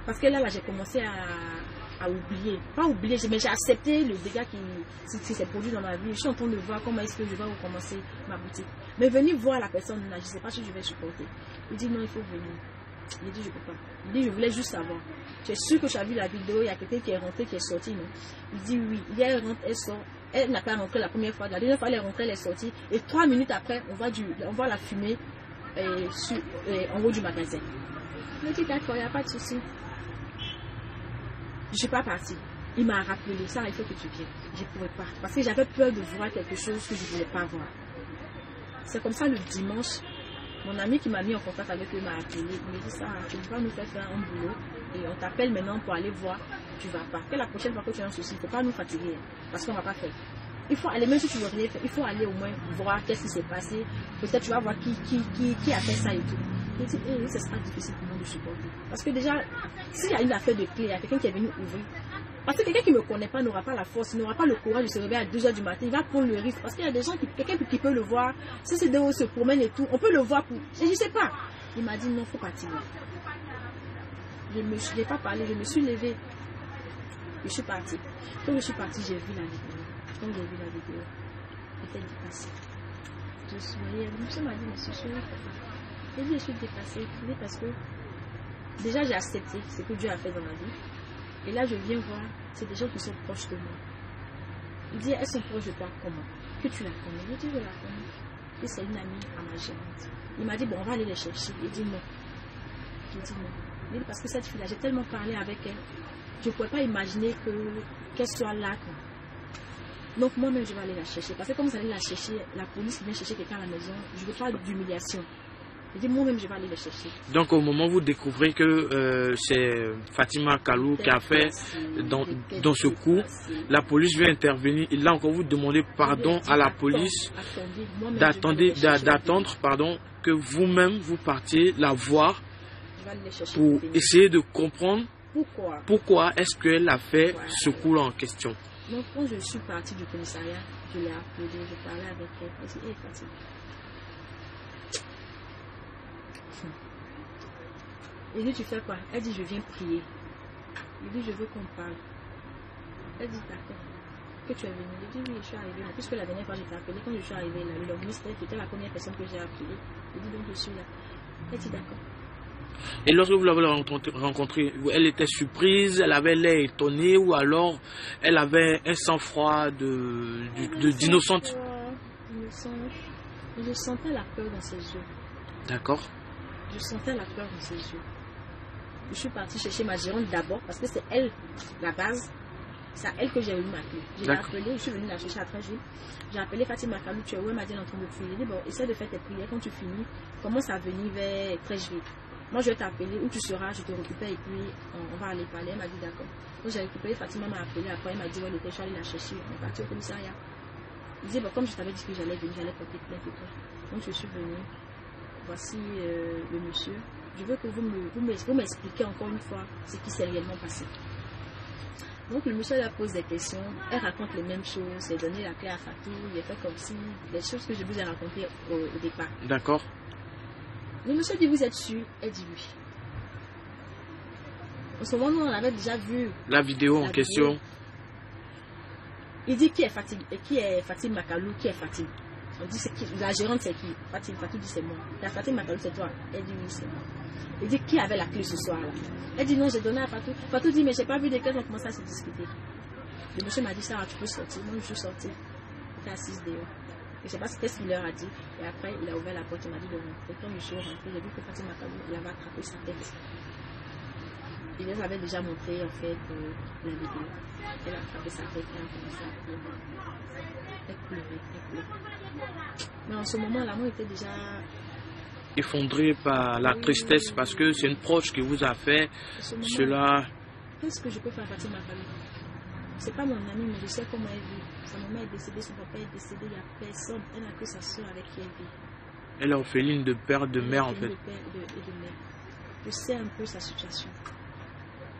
Parce que là j'ai commencé à oublier. Pas oublier, mais j'ai accepté le dégât qui s'est produit dans ma vie. Je suis en train de voir comment est-ce que je vais recommencer ma boutique. Mais venir voir la personne là, je ne sais pas si je vais supporter. Il dit non, il faut venir. Il dit, je peux pas. Il dit, je voulais juste savoir. Tu es sûr que tu as vu la vidéo, il y a quelqu'un qui est rentré, qui est sorti, non? Il dit oui. Il y a elle rentre, elle sort. Elle n'a pas rentré la première fois. La deuxième fois, elle est rentrée, elle est sortie. Et 3 minutes après, on voit la fumée en haut du magasin. Il me dit, d'accord, il n'y a pas de souci. Je ne suis pas partie. Il m'a rappelé, ça, il faut que tu viennes. Je ne pouvais pas. Parce que j'avais peur de voir quelque chose que je ne voulais pas voir. C'est comme ça le dimanche. Mon ami qui m'a mis en contact avec eux m'a appelé. Il m'a dit ça, tu vas nous faire un boulot. Et on t'appelle maintenant pour aller voir. Tu ne vas pas. Que la prochaine fois que tu as un souci, il ne faut pas nous fatiguer. Parce qu'on ne va pas faire. Il faut aller, même si tu ne veux rien faire, il faut aller au moins voir qu'est-ce qui s'est passé. Peut-être tu vas voir qui a fait ça et tout. Il dit, ce sera difficile pour moi de supporter. Parce que déjà, s'il y a une affaire de clé, il y a quelqu'un qui est venu ouvrir. Parce que quelqu'un qui ne me connaît pas n'aura pas la force, n'aura pas le courage de se réveiller à 2h du matin. Il va prendre le risque. Parce qu'il y a des gens, quelqu'un qui peut le voir. Si c'est dehors, se promène et tout, on peut le voir. Je ne sais pas. Il m'a dit non, il ne faut pas tirer. Je n'ai pas parlé, je me suis levée. Je suis partie. Quand je suis partie, j'ai vu la vidéo. Quand j'ai vu la vidéo, j'étais dépassée. Je souriais. Le monsieur m'a dit, monsieur, j'ai dit, je suis dépassée. Parce que déjà, j'ai accepté ce que Dieu a fait dans ma vie. Et là, je viens voir, c'est des gens qui sont proches de moi. Il dit, elles sont proches de toi comment? Que tu la connais? Je dis, je la connais. Et c'est une amie à ma gérante. Il m'a dit, bon, on va aller les chercher. Il dit non. Je dis non. Il dit, parce que cette fille-là, j'ai tellement parlé avec elle. Je ne pouvais pas imaginer qu'elle soit là. Quoi. Donc moi-même, je vais aller la chercher. Parce que comme vous allez la chercher, la police vient chercher quelqu'un à la maison, je ne veux pas d'humiliation. Je dis moi-même, je vais aller le chercher. Donc au moment où vous découvrez que c'est Fatima Kalou qui a fait dans ce coup, la police vient intervenir. Et là encore, vous demandez pardon à la police d'attendre que vous-même vous partiez la voir pour essayer de comprendre pourquoi est-ce qu'elle a fait ce coup-là en question. Donc quand je suis partie du commissariat, je l'ai appelée, je parlais avec elle. Elle dit, hey Fatima. Il dit, tu fais quoi? Elle dit, je viens prier. Il dit, je veux qu'on parle. Elle dit, d'accord. Que tu es venu? Il dit, oui, je suis arrivée. Puisque la dernière fois, je t'ai appelé, quand je suis arrivée, le ministère qui était la première personne que j'ai appelée. Il dit, donc je suis là. Elle dit, d'accord. Et lorsque vous l'avez rencontrée, elle était surprise, elle avait l'air étonnée ou alors elle avait un sang-froid d'innocente? Je sentais la peur dans ses yeux. D'accord. Je sentais la peur dans ses yeux. Je suis partie chercher ma gérante d'abord parce que c'est elle, la base. C'est à elle que j'ai voulu m'appeler. Je l'ai appelée, je suis venue la chercher à 13 jours. J'ai appelé Fatima Kalou, tu es où? Elle m'a dit, elle est en train de prier. J'ai dit, bon, essaie de faire tes prières. Quand tu finis, commence à venir vers 13 jours. Moi, je vais t'appeler, où tu seras, je te récupère et puis on va aller parler. Elle m'a dit, d'accord. Donc, j'ai récupéré, Fatima m'a appelé. Après, elle m'a dit, ouais, je suis allée la chercher. On est parti au commissariat. Il dit, bon, comme je t'avais dit que j'allais venir, j'allais porter plainte et tout. Donc, je suis venue. Voici le monsieur. Je veux que vous m'expliquiez encore une fois ce qui s'est réellement passé. Donc le monsieur leur pose des questions, elle raconte les mêmes choses, elle donné la clé à Fatou, il a fait comme si les choses que je vous ai racontées au départ. D'accord. Le monsieur dit, vous êtes sûr? Elle dit oui. En ce moment, on avait déjà vu la vidéo en question. Il dit, qui est Fatima Kalou, qui est Fatima? On dit, c'est qui? La gérante, c'est qui? Fatou dit, c'est moi. La Fatima Kalou, c'est toi? Elle dit, oui, c'est moi. Il dit, qui avait la clé ce soir-là? Elle dit, non, j'ai donné à Fatou. Fatou dit, mais j'ai pas vu de quels ont commencé à se discuter. Le monsieur m'a dit, ça, tu peux sortir. Moi, je suis sortie. J'étais assise dehors. Je ne sais pas qu'est-ce qu'il leur a dit. Et après, il a ouvert la porte, il m'a dit de rentrer. Quand je suis rentrée, j'ai vu que Fatima Kalou, il avait attrapé sa tête. Il les avait déjà montré, en fait, la vidéo. Elle a attrapé sa tête et a commencé à pleurer. Elle pleurait. Mais en ce moment-là, moi, j'étais déjà effondré par la tristesse parce que c'est une proche qui vous a fait cela. Qu'est-ce que je peux faire à Fatima Kalou? C'est pas mon ami, mais je sais comment elle vit. Sa maman est décédée, son papa est décédé, il n'y a personne. Elle n'a que sa soeur avec qui elle vit. Elle est orpheline de père, de mère en fait. De père et de mère. Je sais un peu sa situation.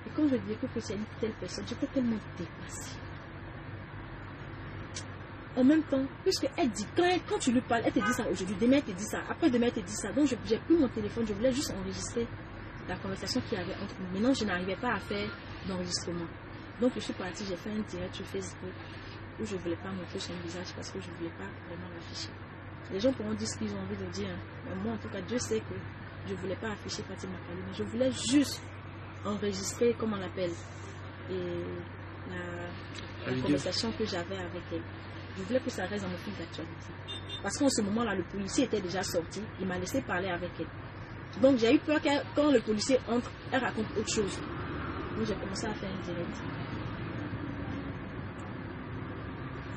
Et quand je découvre que c'est une telle personne, j'étais tellement dépassée. En même temps, puisque elle dit, quand tu lui parles, elle te dit ça aujourd'hui, demain elle te dit ça, après demain elle te dit ça. Donc j'ai pris mon téléphone, je voulais juste enregistrer la conversation qu'il y avait entre nous. Maintenant, je n'arrivais pas à faire d'enregistrement. Donc je suis partie, j'ai fait un direct sur Facebook où je ne voulais pas montrer son visage parce que je ne voulais pas vraiment l'afficher. Les gens pourront dire ce qu'ils ont envie de dire, mais moi en tout cas, Dieu sait que Je ne voulais pas afficher Fatima Kalou, mais je voulais juste enregistrer, comme on l'appelle, la conversation que j'avais avec elle. Je voulais que ça reste dans mon fil d'actualité. Parce qu'en ce moment-là, le policier était déjà sorti. Il m'a laissé parler avec elle. Donc j'ai eu peur que quand le policier entre, elle raconte autre chose. Donc j'ai commencé à faire un direct.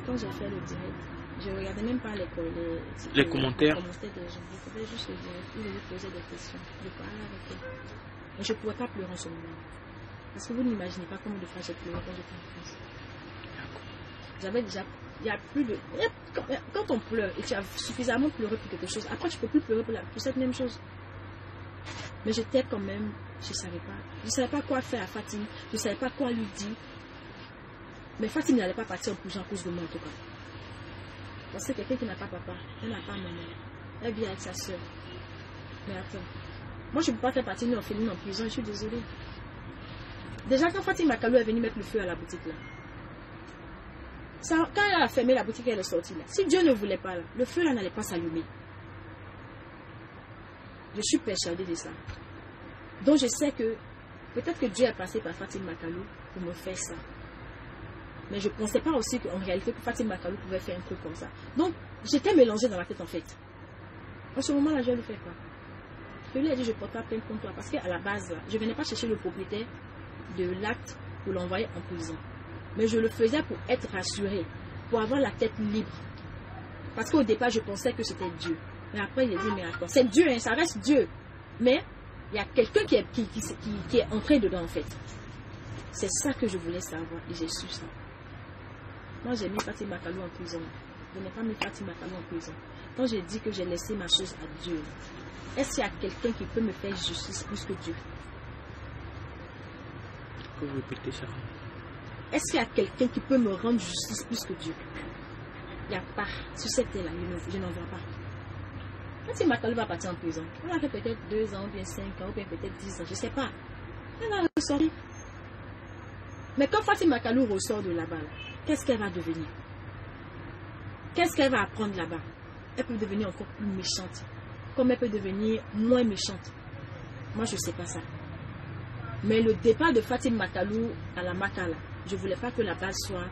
Quand j'ai fait le direct, je ne regardais même pas les commentaires. Les commentaires des gens. Je faisais juste le direct où je lui posais des questions. Je parlais avec elle. Mais je ne pouvais pas pleurer en ce moment. Parce que vous n'imaginez pas combien de fois j'ai pleuré quand j'étais en France. J'avais déjà... Il y a plus de... Quand on pleure et tu as suffisamment pleuré pour quelque chose, après tu ne peux plus pleurer pour cette même chose. Mais j'étais quand même... Je ne savais pas. Je ne savais pas quoi faire à Fatima. Je ne savais pas quoi lui dire. Mais Fatima n'allait pas partir en prison à cause de moi en tout cas. Parce que quelqu'un qui n'a pas papa, elle n'a pas maman. Elle vit avec sa soeur. Mais attends. Moi je ne peux pas faire partie d'une orpheline en prison, je suis désolée. Déjà quand Fatima Kalou est venue mettre le feu à la boutique là. Ça, quand elle a fermé la boutique et elle est sortie là, si Dieu ne voulait pas là, le feu là n'allait pas s'allumer. Je suis persuadée de ça. Donc je sais que peut-être que Dieu est passé par Fatima Kalou pour me faire ça. Mais je ne pensais pas aussi qu'en réalité que Fatima Kalou pouvait faire un truc comme ça. Donc j'étais mélangée dans la tête en fait. En ce moment là, je ne le fais pas. Je lui ai dit je porte pas plainte contre toi parce qu'à la base là, je ne venais pas chercher le propriétaire de l'acte pour l'envoyer en prison. Mais je le faisais pour être rassurée, pour avoir la tête libre. Parce qu'au départ, je pensais que c'était Dieu. Mais après, il a dit, mais attends, c'est Dieu, hein, ça reste Dieu. Mais il y a quelqu'un qui est entré dedans, en fait. C'est ça que je voulais savoir et j'ai su ça. Moi, j'ai mis Fatima Kalou en prison. Je n'ai pas mis Fatima Kalou en prison. Quand j'ai dit que j'ai laissé ma chose à Dieu, est-ce qu'il y a quelqu'un qui peut me faire justice plus que Dieu? Vous pouvez répéter ça? Est-ce qu'il y a quelqu'un qui peut me rendre justice plus que Dieu? Il n'y a pas. Sur cette terre-là, je n'en vois pas. Fatima Kalou va partir en prison. Elle a fait peut-être 2 ans, ou bien 5 ans, ou bien peut-être 10 ans, je ne sais pas. Elle va ressortir. Mais quand Fatima Kalou ressort de là-bas, qu'est-ce qu'elle va devenir? Qu'est-ce qu'elle va apprendre là-bas? Elle peut devenir encore plus méchante. Comme elle peut devenir moins méchante. Moi, je ne sais pas ça. Mais le départ de Fatima Kalou à la Makala, je ne voulais pas que la base soit,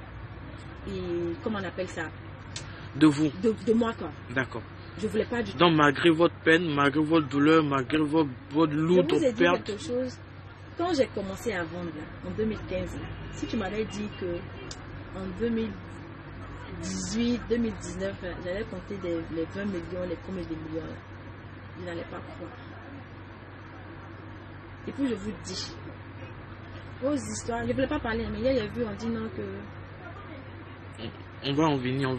comment on appelle ça? De vous? De moi, quoi. D'accord. Je ne voulais pas du tout. Donc, malgré votre peine, malgré votre douleur, malgré votre lourde perte. Je vous ai dit quelque chose. Quand j'ai commencé à vendre, là, en 2015, là, si tu m'avais dit que en 2018, 2019, j'allais compter les 20 millions, les premiers des millions, là, je n'allais pas croire. Et puis je vous dis, vos histoires, je ne voulais pas parler, mais hier j'ai vu en disant que... On va en venir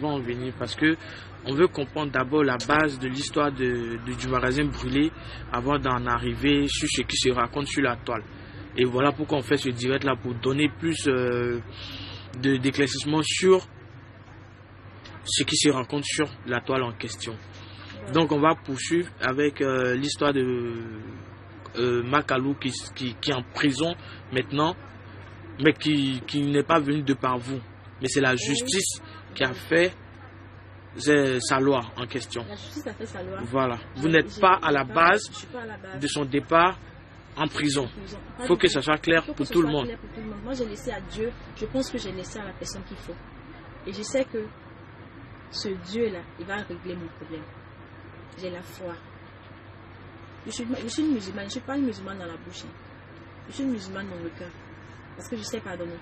parce que on veut comprendre d'abord la base de l'histoire du magasin brûlé avant d'en arriver sur ce qui se raconte sur la toile. Et voilà pourquoi on fait ce direct là, pour donner plus d'éclaircissement sur ce qui se raconte sur la toile en question. Donc on va poursuivre avec l'histoire de Makalou qui est en prison maintenant, mais qui n'est pas venu de par vous. Mais c'est la justice qui a fait sa loi en question. La justice a fait sa loi. Voilà. Vous n'êtes pas à la base de son départ en prison. Il faut que ça soit clair pour tout le monde. Moi, j'ai laissé à Dieu. Je pense que j'ai laissé à la personne qu'il faut. Et je sais que ce Dieu-là, il va régler mon problème. J'ai la foi. Je suis une musulmane. Je ne suis pas une musulmane dans la bouche. Je suis une musulmane dans le cœur. Parce que je sais pardonner.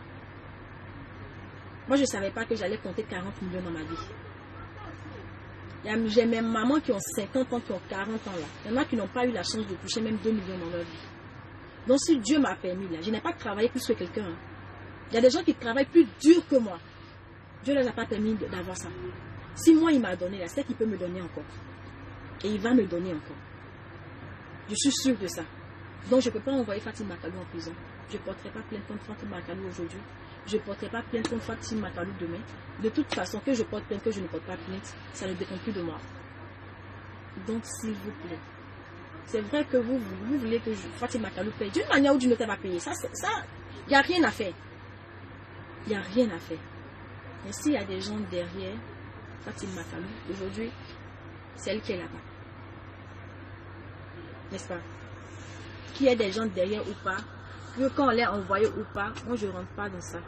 Moi, je ne savais pas que j'allais compter 40 millions dans ma vie. J'ai mes mamans qui ont 50 ans, qui ont 40 ans là. Il y en a qui n'ont pas eu la chance de toucher même 2 millions dans leur vie. Donc, si Dieu m'a permis là, je n'ai pas travaillé plus que quelqu'un. Hein. Il y a des gens qui travaillent plus dur que moi. Dieu ne les a pas permis d'avoir ça. Si moi, il m'a donné là, c'est qu'il peut me donner encore. Et il va me donner encore. Je suis sûre de ça. Donc, je ne peux pas envoyer Fatima Kalou en prison. Je ne porterai pas plainte contre Fatima Kalou aujourd'hui. Je ne porterai pas plainte contre Fatima Kalou demain. De toute façon, que je porte plainte, que je ne porte pas plainte, ça ne dépend plus de moi. Donc, s'il vous plaît, c'est vrai que vous voulez que Fatima Kalou paye. D'une manière ou d'une autre, elle va payer. Ça, il n'y a rien à faire. Il n'y a rien à faire. Mais s'il y a des gens derrière Fatima Kalou, aujourd'hui, c'est elle qui est là-bas. n'est-ce pas? Qu'il y ait des gens derrière ou pas, que quand on l'a envoyé ou pas, moi je ne rentre pas dans ça.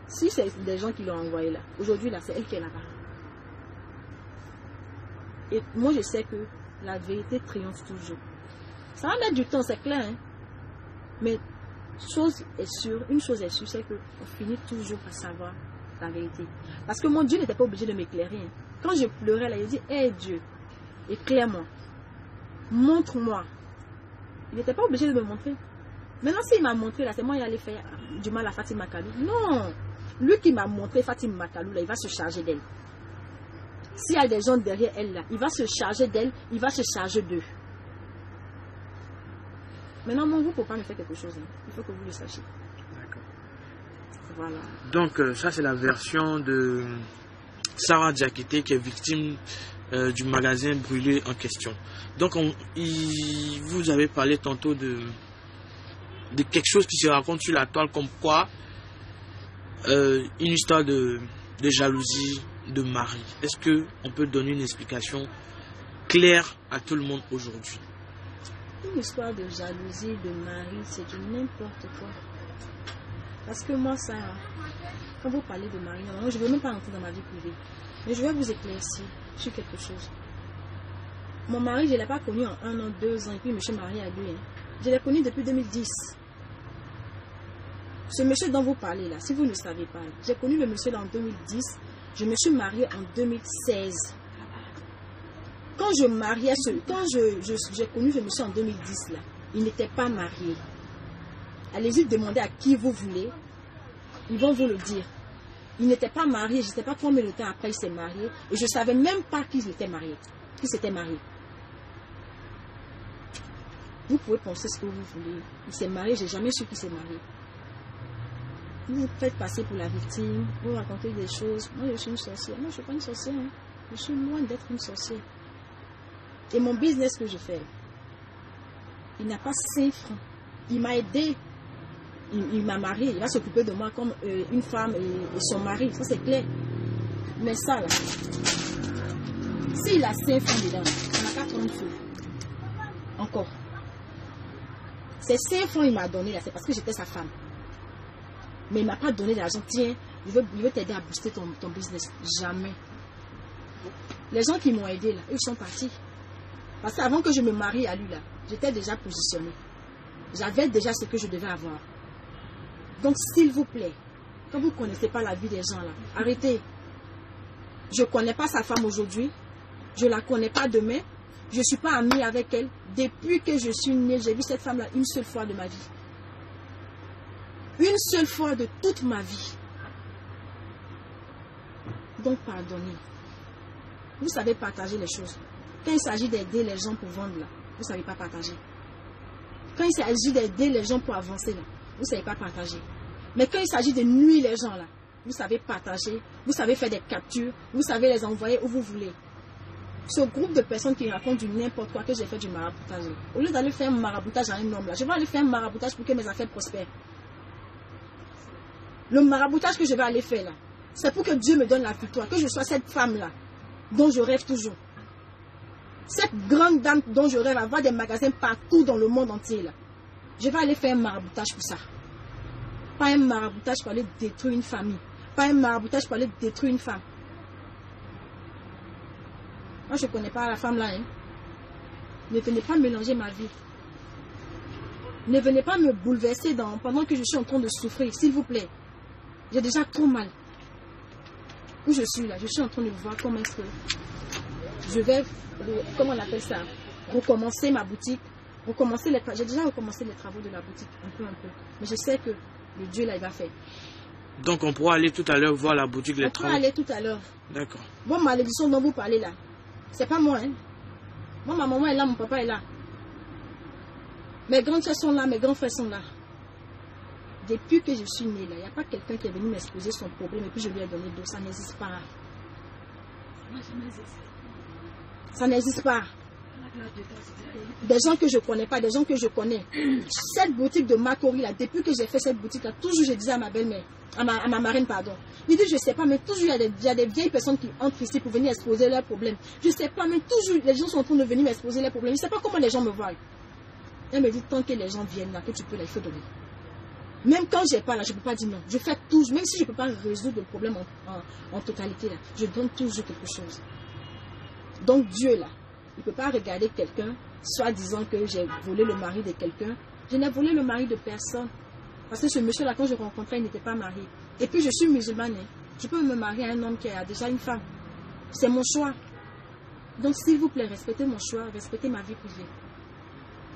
Si c'est des gens qui l'ont envoyé là, aujourd'hui là, c'est elle qui est là-bas. Et moi je sais que la vérité triomphe toujours. Ça va mettre du temps, c'est clair, hein? Mais une chose est sûre, c'est qu'on finit toujours par savoir la vérité. Parce que mon Dieu n'était pas obligé de m'éclairer. Hein. Quand je pleurais là, il dit, hé Dieu, éclaire-moi, montre-moi. Il n'était pas obligé de me montrer. Maintenant, s'il m'a montré là, c'est moi qui allais faire du mal à Fatima Makalou. Non, lui qui m'a montré Fatima Makalou là, il va se charger d'elle. S'il y a des gens derrière elle là, il va se charger d'elle, il va se charger d'eux. Maintenant, mon vous, ne faut pas me faire quelque chose. Hein. Il faut que vous le sachiez. D'accord. Voilà. Donc, ça, c'est la version de Sarah Diakité qui est victime du magasin brûlé en question. Donc, vous avez parlé tantôt de quelque chose qui se raconte sur la toile, comme quoi une histoire de jalousie de mari. Est-ce qu'on peut donner une explication claire à tout le monde aujourd'hui? Une histoire de jalousie de mari, c'est du n'importe quoi. Parce que moi, ça, quand vous parlez de mari, moi, je ne veux même pas entrer dans ma vie privée. Mais je vais vous éclaircir sur quelque chose. Mon mari, je ne l'ai pas connu en 1 an, 2 ans, et puis je me suis mariée à lui. Hein. Je l'ai connu depuis 2010. Ce monsieur dont vous parlez là, si vous ne le savez pas, j'ai connu le monsieur là en 2010, je me suis mariée en 2016. Quand je mariais, quand j'ai connu ce monsieur en 2010 là, il n'était pas marié. Allez-y demander à qui vous voulez, ils vont vous le dire. Il n'était pas marié, je ne sais pas combien de temps après il s'est marié, et je ne savais même pas qu'il était marié, qu'il s'était marié. Vous pouvez penser ce que vous voulez. Il s'est marié, je n'ai jamais su qu'il s'est marié. Vous vous faites passer pour la victime, vous racontez des choses. Moi, je suis une sorcière. Moi, je ne suis pas une sorcière. Hein. Je suis loin d'être une sorcière. Et mon business que je fais, il n'a pas 5 francs. Il m'a aidé. Il m'a marié. Il va s'occuper de moi comme une femme et son mari. Ça, c'est clair. Mais ça, là, s'il a 5 francs dedans, il n'a qu'à prendre feu. Encore. Ces 5 francs qu'il m'a donné, là, c'est parce que j'étais sa femme. Mais il ne m'a pas donné d'argent. Tiens, il veut t'aider à booster ton business. Jamais. Les gens qui m'ont aidé, là, eux sont partis. Parce qu'avant que je me marie à lui, là, j'étais déjà positionnée. J'avais déjà ce que je devais avoir. Donc, s'il vous plaît, quand vous ne connaissez pas la vie des gens, là, arrêtez. Je ne connais pas sa femme aujourd'hui. Je ne la connais pas demain. Je ne suis pas amie avec elle. Depuis que je suis née, j'ai vu cette femme-là une seule fois de ma vie. Une seule fois de toute ma vie. Donc, pardonnez. Vous savez partager les choses. Quand il s'agit d'aider les gens pour vendre, là, vous ne savez pas partager. Quand il s'agit d'aider les gens pour avancer, là, vous ne savez pas partager. Mais quand il s'agit de nuire les gens, là, vous savez partager, vous savez faire des captures, vous savez les envoyer où vous voulez. Ce groupe de personnes qui racontent du n'importe quoi, que j'ai fait du maraboutage, là, au lieu d'aller faire un maraboutage à un homme, là, je vais aller faire un maraboutage pour que mes affaires prospèrent. Le maraboutage que je vais aller faire, là, c'est pour que Dieu me donne la victoire, que je sois cette femme-là, dont je rêve toujours. Cette grande dame dont je rêve, avoir des magasins partout dans le monde entier, là. Je vais aller faire un maraboutage pour ça. Pas un maraboutage pour aller détruire une famille. Pas un maraboutage pour aller détruire une femme. Moi, je ne connais pas la femme là. Hein. Ne venez pas mélanger ma vie. Ne venez pas me bouleverser pendant que je suis en train de souffrir, s'il vous plaît. J'ai déjà trop mal. Où je suis là, je suis en train de voir comment est-ce que je vais, comment on appelle ça, recommencer ma boutique, j'ai déjà recommencé les travaux de la boutique, un peu. Mais je sais que le Dieu là, il va faire. Donc on pourra aller tout à l'heure voir la boutique, les travaux. On pourra aller tout à l'heure. D'accord. Bon, malédiction dont vous parlez là, c'est pas moi, hein. Moi, ma maman est là, mon papa est là. Mes grandes soeurs sont là, mes grands frères sont là. Depuis que je suis née là, il n'y a pas quelqu'un qui est venu m'exposer son problème et puis je lui ai donné d'eau. Ça n'existe pas. Ça n'existe pas. Des gens que je connais pas, des gens que je connais. Cette boutique de Macori, là, depuis que j'ai fait cette boutique-là, toujours je disais à ma belle-mère, à ma marraine, pardon. Il dit, je sais pas, mais toujours il y a des vieilles personnes qui entrent ici pour venir exposer leurs problèmes. Je sais pas, mais toujours les gens sont en train de venir m'exposer leurs problèmes. Je sais pas comment les gens me voient. Elle me dit, tant que les gens viennent là, que tu peux là, il faut donner. Même quand j'ai pas là, je peux pas dire non. Je fais tout, même si je peux pas résoudre le problème en totalité là, je donne toujours quelque chose. Donc Dieu là, il peut pas regarder quelqu'un, soit disant que j'ai volé le mari de quelqu'un. Je n'ai volé le mari de personne. Parce que ce monsieur là, quand je rencontrais, il n'était pas marié. Et puis je suis musulmane. Je peux me marier à un homme qui a déjà une femme. C'est mon choix. Donc s'il vous plaît, respectez mon choix, respectez ma vie privée.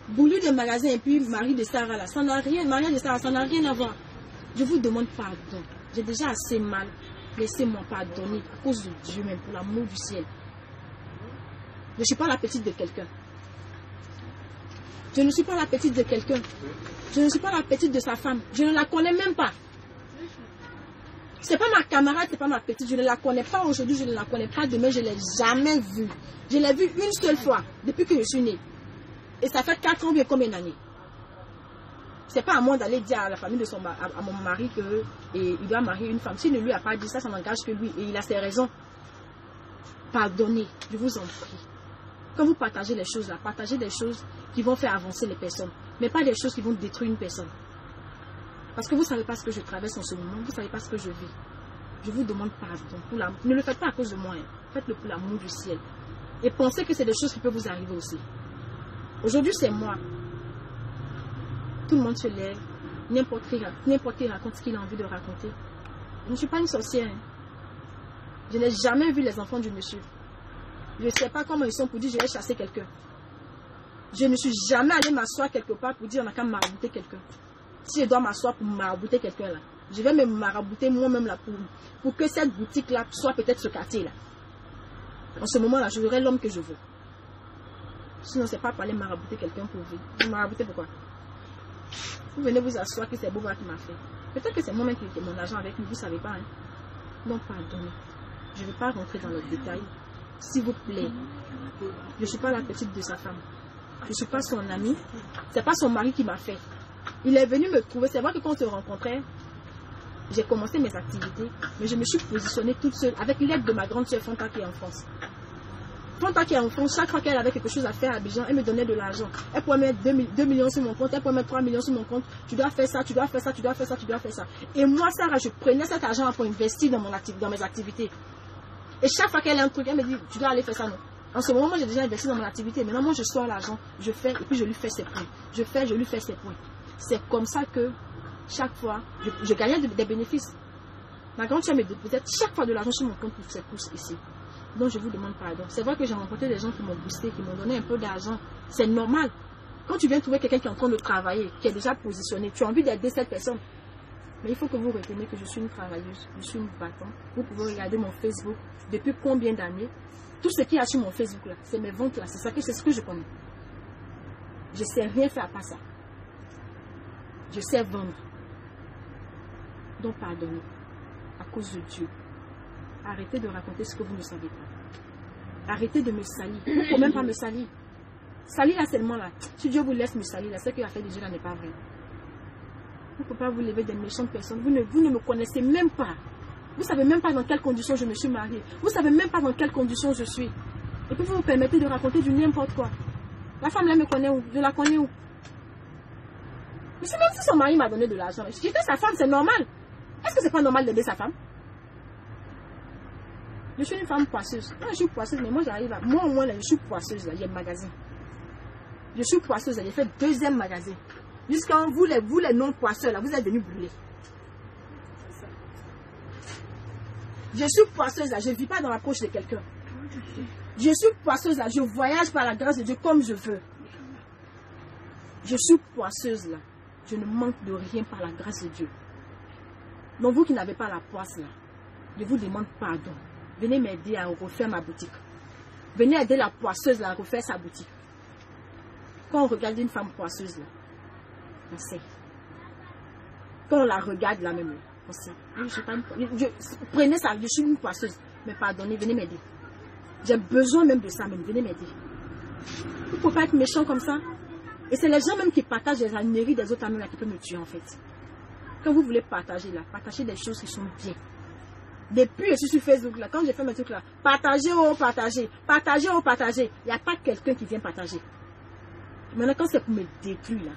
Boulot de magasin et puis mari de Sarah là, ça n'a rien, mariage de Sarah, ça n'a rien à voir. Je vous demande pardon. J'ai déjà assez mal. Laissez-moi pardonner à cause de Dieu même, pour l'amour du ciel. Je ne suis pas la petite de quelqu'un. Je ne suis pas la petite de quelqu'un. Je ne suis pas la petite de sa femme. Je ne la connais même pas. C'est pas ma camarade, c'est pas ma petite. Je ne la connais pas aujourd'hui, je ne la connais pas demain, je ne l'ai jamais vue. Je l'ai vue une seule fois depuis que je suis née. Et ça fait 4 ans, bien combien d'années? C'est pas à moi d'aller dire à la famille de à mon mari qu'il doit marier une femme. S'il ne lui a pas dit ça, ça n'engage que lui. Et il a ses raisons. Pardonnez, je vous en prie. Quand vous partagez les choses là, partagez des choses qui vont faire avancer les personnes. Mais pas des choses qui vont détruire une personne. Parce que vous ne savez pas ce que je traverse en ce moment. Vous ne savez pas ce que je vis. Je vous demande pardon. Ne le faites pas à cause de moi. Hein. Faites-le pour l'amour du ciel. Et pensez que c'est des choses qui peuvent vous arriver aussi. Aujourd'hui, c'est moi. Tout le monde se lève. N'importe qui raconte ce qu'il a envie de raconter. Je ne suis pas une sorcière. Hein. Je n'ai jamais vu les enfants du monsieur. Je ne sais pas comment ils sont pour dire je vais chasser quelqu'un. Je ne suis jamais allée m'asseoir quelque part pour dire on n'a qu'à marabouter quelqu'un. Si je dois m'asseoir pour marabouter quelqu'un là, je vais me marabouter moi-même là pour que cette boutique là soit peut-être ce quartier là. En ce moment là, je verrai l'homme que je veux. Sinon, c'est pas pour aller marabouter quelqu'un pour vivre. Vous marabouter pourquoi? Vous venez vous asseoir que c'est Boba qui m'a fait. Peut-être que c'est moi-même qui ai mon argent avec lui, vous ne savez pas. Hein? Donc, pardonnez. Je ne vais pas rentrer dans le détail. S'il vous plaît. Je ne suis pas la petite de sa femme. Je ne suis pas son amie. Ce n'est pas son mari qui m'a fait. Il est venu me trouver. C'est vrai que quand on se rencontrait, j'ai commencé mes activités. Mais je me suis positionnée toute seule avec l'aide de ma grande soeur Fanta qui est en France. Fanta qui est en France, chaque fois qu'elle avait quelque chose à faire à Abidjan, elle me donnait de l'argent. Elle pouvait mettre 2 millions sur mon compte, elle pouvait mettre 3 millions sur mon compte. Tu dois faire ça, tu dois faire ça, tu dois faire ça, tu dois faire ça. Et moi, Sarah, je prenais cet argent pour investir dans mes activités. Et chaque fois qu'elle a un truc, elle me dit, tu dois aller faire ça, non. En ce moment, moi, j'ai déjà investi dans mon activité. Maintenant, moi, je sors l'argent, je fais, et puis je lui fais ses points. Je fais, je lui fais ses points. C'est comme ça que, chaque fois, je gagnais des bénéfices. Ma grande soeur me déposait chaque fois de l'argent sur mon compte pour ses courses ici. Donc, je vous demande pardon. C'est vrai que j'ai rencontré des gens qui m'ont boosté, qui m'ont donné un peu d'argent. C'est normal. Quand tu viens trouver quelqu'un qui est en train de travailler, qui est déjà positionné, tu as envie d'aider cette personne. Mais il faut que vous reteniez que je suis une travailleuse, je suis une battante. Vous pouvez regarder mon Facebook depuis combien d'années. Tout ce qu'il y a sur mon Facebook là, c'est mes ventes là, c'est ce que je connais. Je ne sais rien faire à part ça. Je sais vendre. Donc pardonnez. À cause de Dieu. Arrêtez de raconter ce que vous ne savez pas. Arrêtez de me salir. Vous ne pouvez même pas me salir. Salir là seulement là. Si Dieu vous laisse me salir là, c'est que l'affaire de Dieu là n'est pas vraie. Vous ne pouvez pas vous lever des méchantes personnes. Vous ne me connaissez même pas. Vous ne savez même pas dans quelles conditions je me suis mariée. Vous ne savez même pas dans quelles conditions je suis. Et puis vous vous permettez de raconter du n'importe quoi. La femme là me connaît où? Je la connais où? Mais même si son mari m'a donné de l'argent, j'étais sa femme, c'est normal. Est-ce que c'est pas normal d'aider sa femme? Je suis une femme poisseuse. Non, je suis poisseuse, mais moi j'arrive à... Moi au moins, là, je suis poisseuse, là, il y a un magasin. Je suis poisseuse, là, j'ai fait 2e magasin. Jusqu'à vous les non-poisseurs, là, vous êtes venus brûler. Je suis poisseuse, là, je ne vis pas dans la poche de quelqu'un. Je suis poisseuse, là, je voyage par la grâce de Dieu comme je veux. Je suis poisseuse, là. Je ne manque de rien par la grâce de Dieu. Donc vous qui n'avez pas la poisse, là, je vous demande pardon. Venez m'aider à refaire ma boutique. Venez aider la poisseuse là, à refaire sa boutique. Quand on regarde une femme poisseuse là, on sait. Quand on la regarde là même, on sait. Prenez ça, je suis une poisseuse. Mais pardonnez, venez m'aider. J'ai besoin même de ça même, venez m'aider. Vous ne pouvez pas être méchant comme ça. Et c'est les gens même qui partagent les âneries des autres amis là qui peuvent me tuer en fait. Quand vous voulez partager là, partagez des choses qui sont bien. Depuis je suis sur Facebook là, quand j'ai fait mes trucs là, partagez, oh partagez, partagez, oh partagez. Il n'y a pas quelqu'un qui vient partager. Maintenant quand c'est pour me détruire là,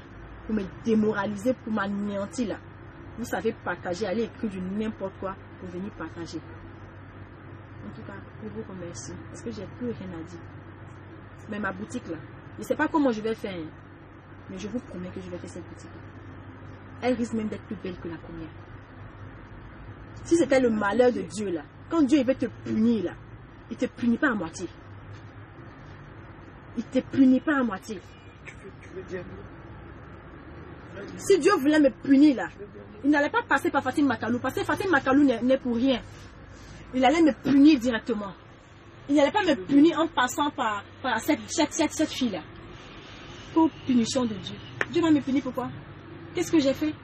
pour me démoraliser, pour m'anéantir là, vous savez partager, aller écrire du n'importe quoi pour venir partager. En tout cas, je vous remercie parce que j'ai plus rien à dire. Mais ma boutique là, je ne sais pas comment je vais faire, hein, mais je vous promets que je vais faire cette boutique. Elle risque même d'être plus belle que la première. Si c'était le malheur de Dieu là, quand Dieu il veut te punir là, il ne te punit pas à moitié. Il ne te punit pas à moitié. Si Dieu voulait me punir là, il n'allait pas passer par Fatim Makalou, parce que Fatim Makalou n'est pour rien. Il allait me punir directement. Il n'allait pas me punir en passant par cette fille là. Pour punition de Dieu. Dieu va me punir pourquoi? Qu'est-ce que j'ai fait?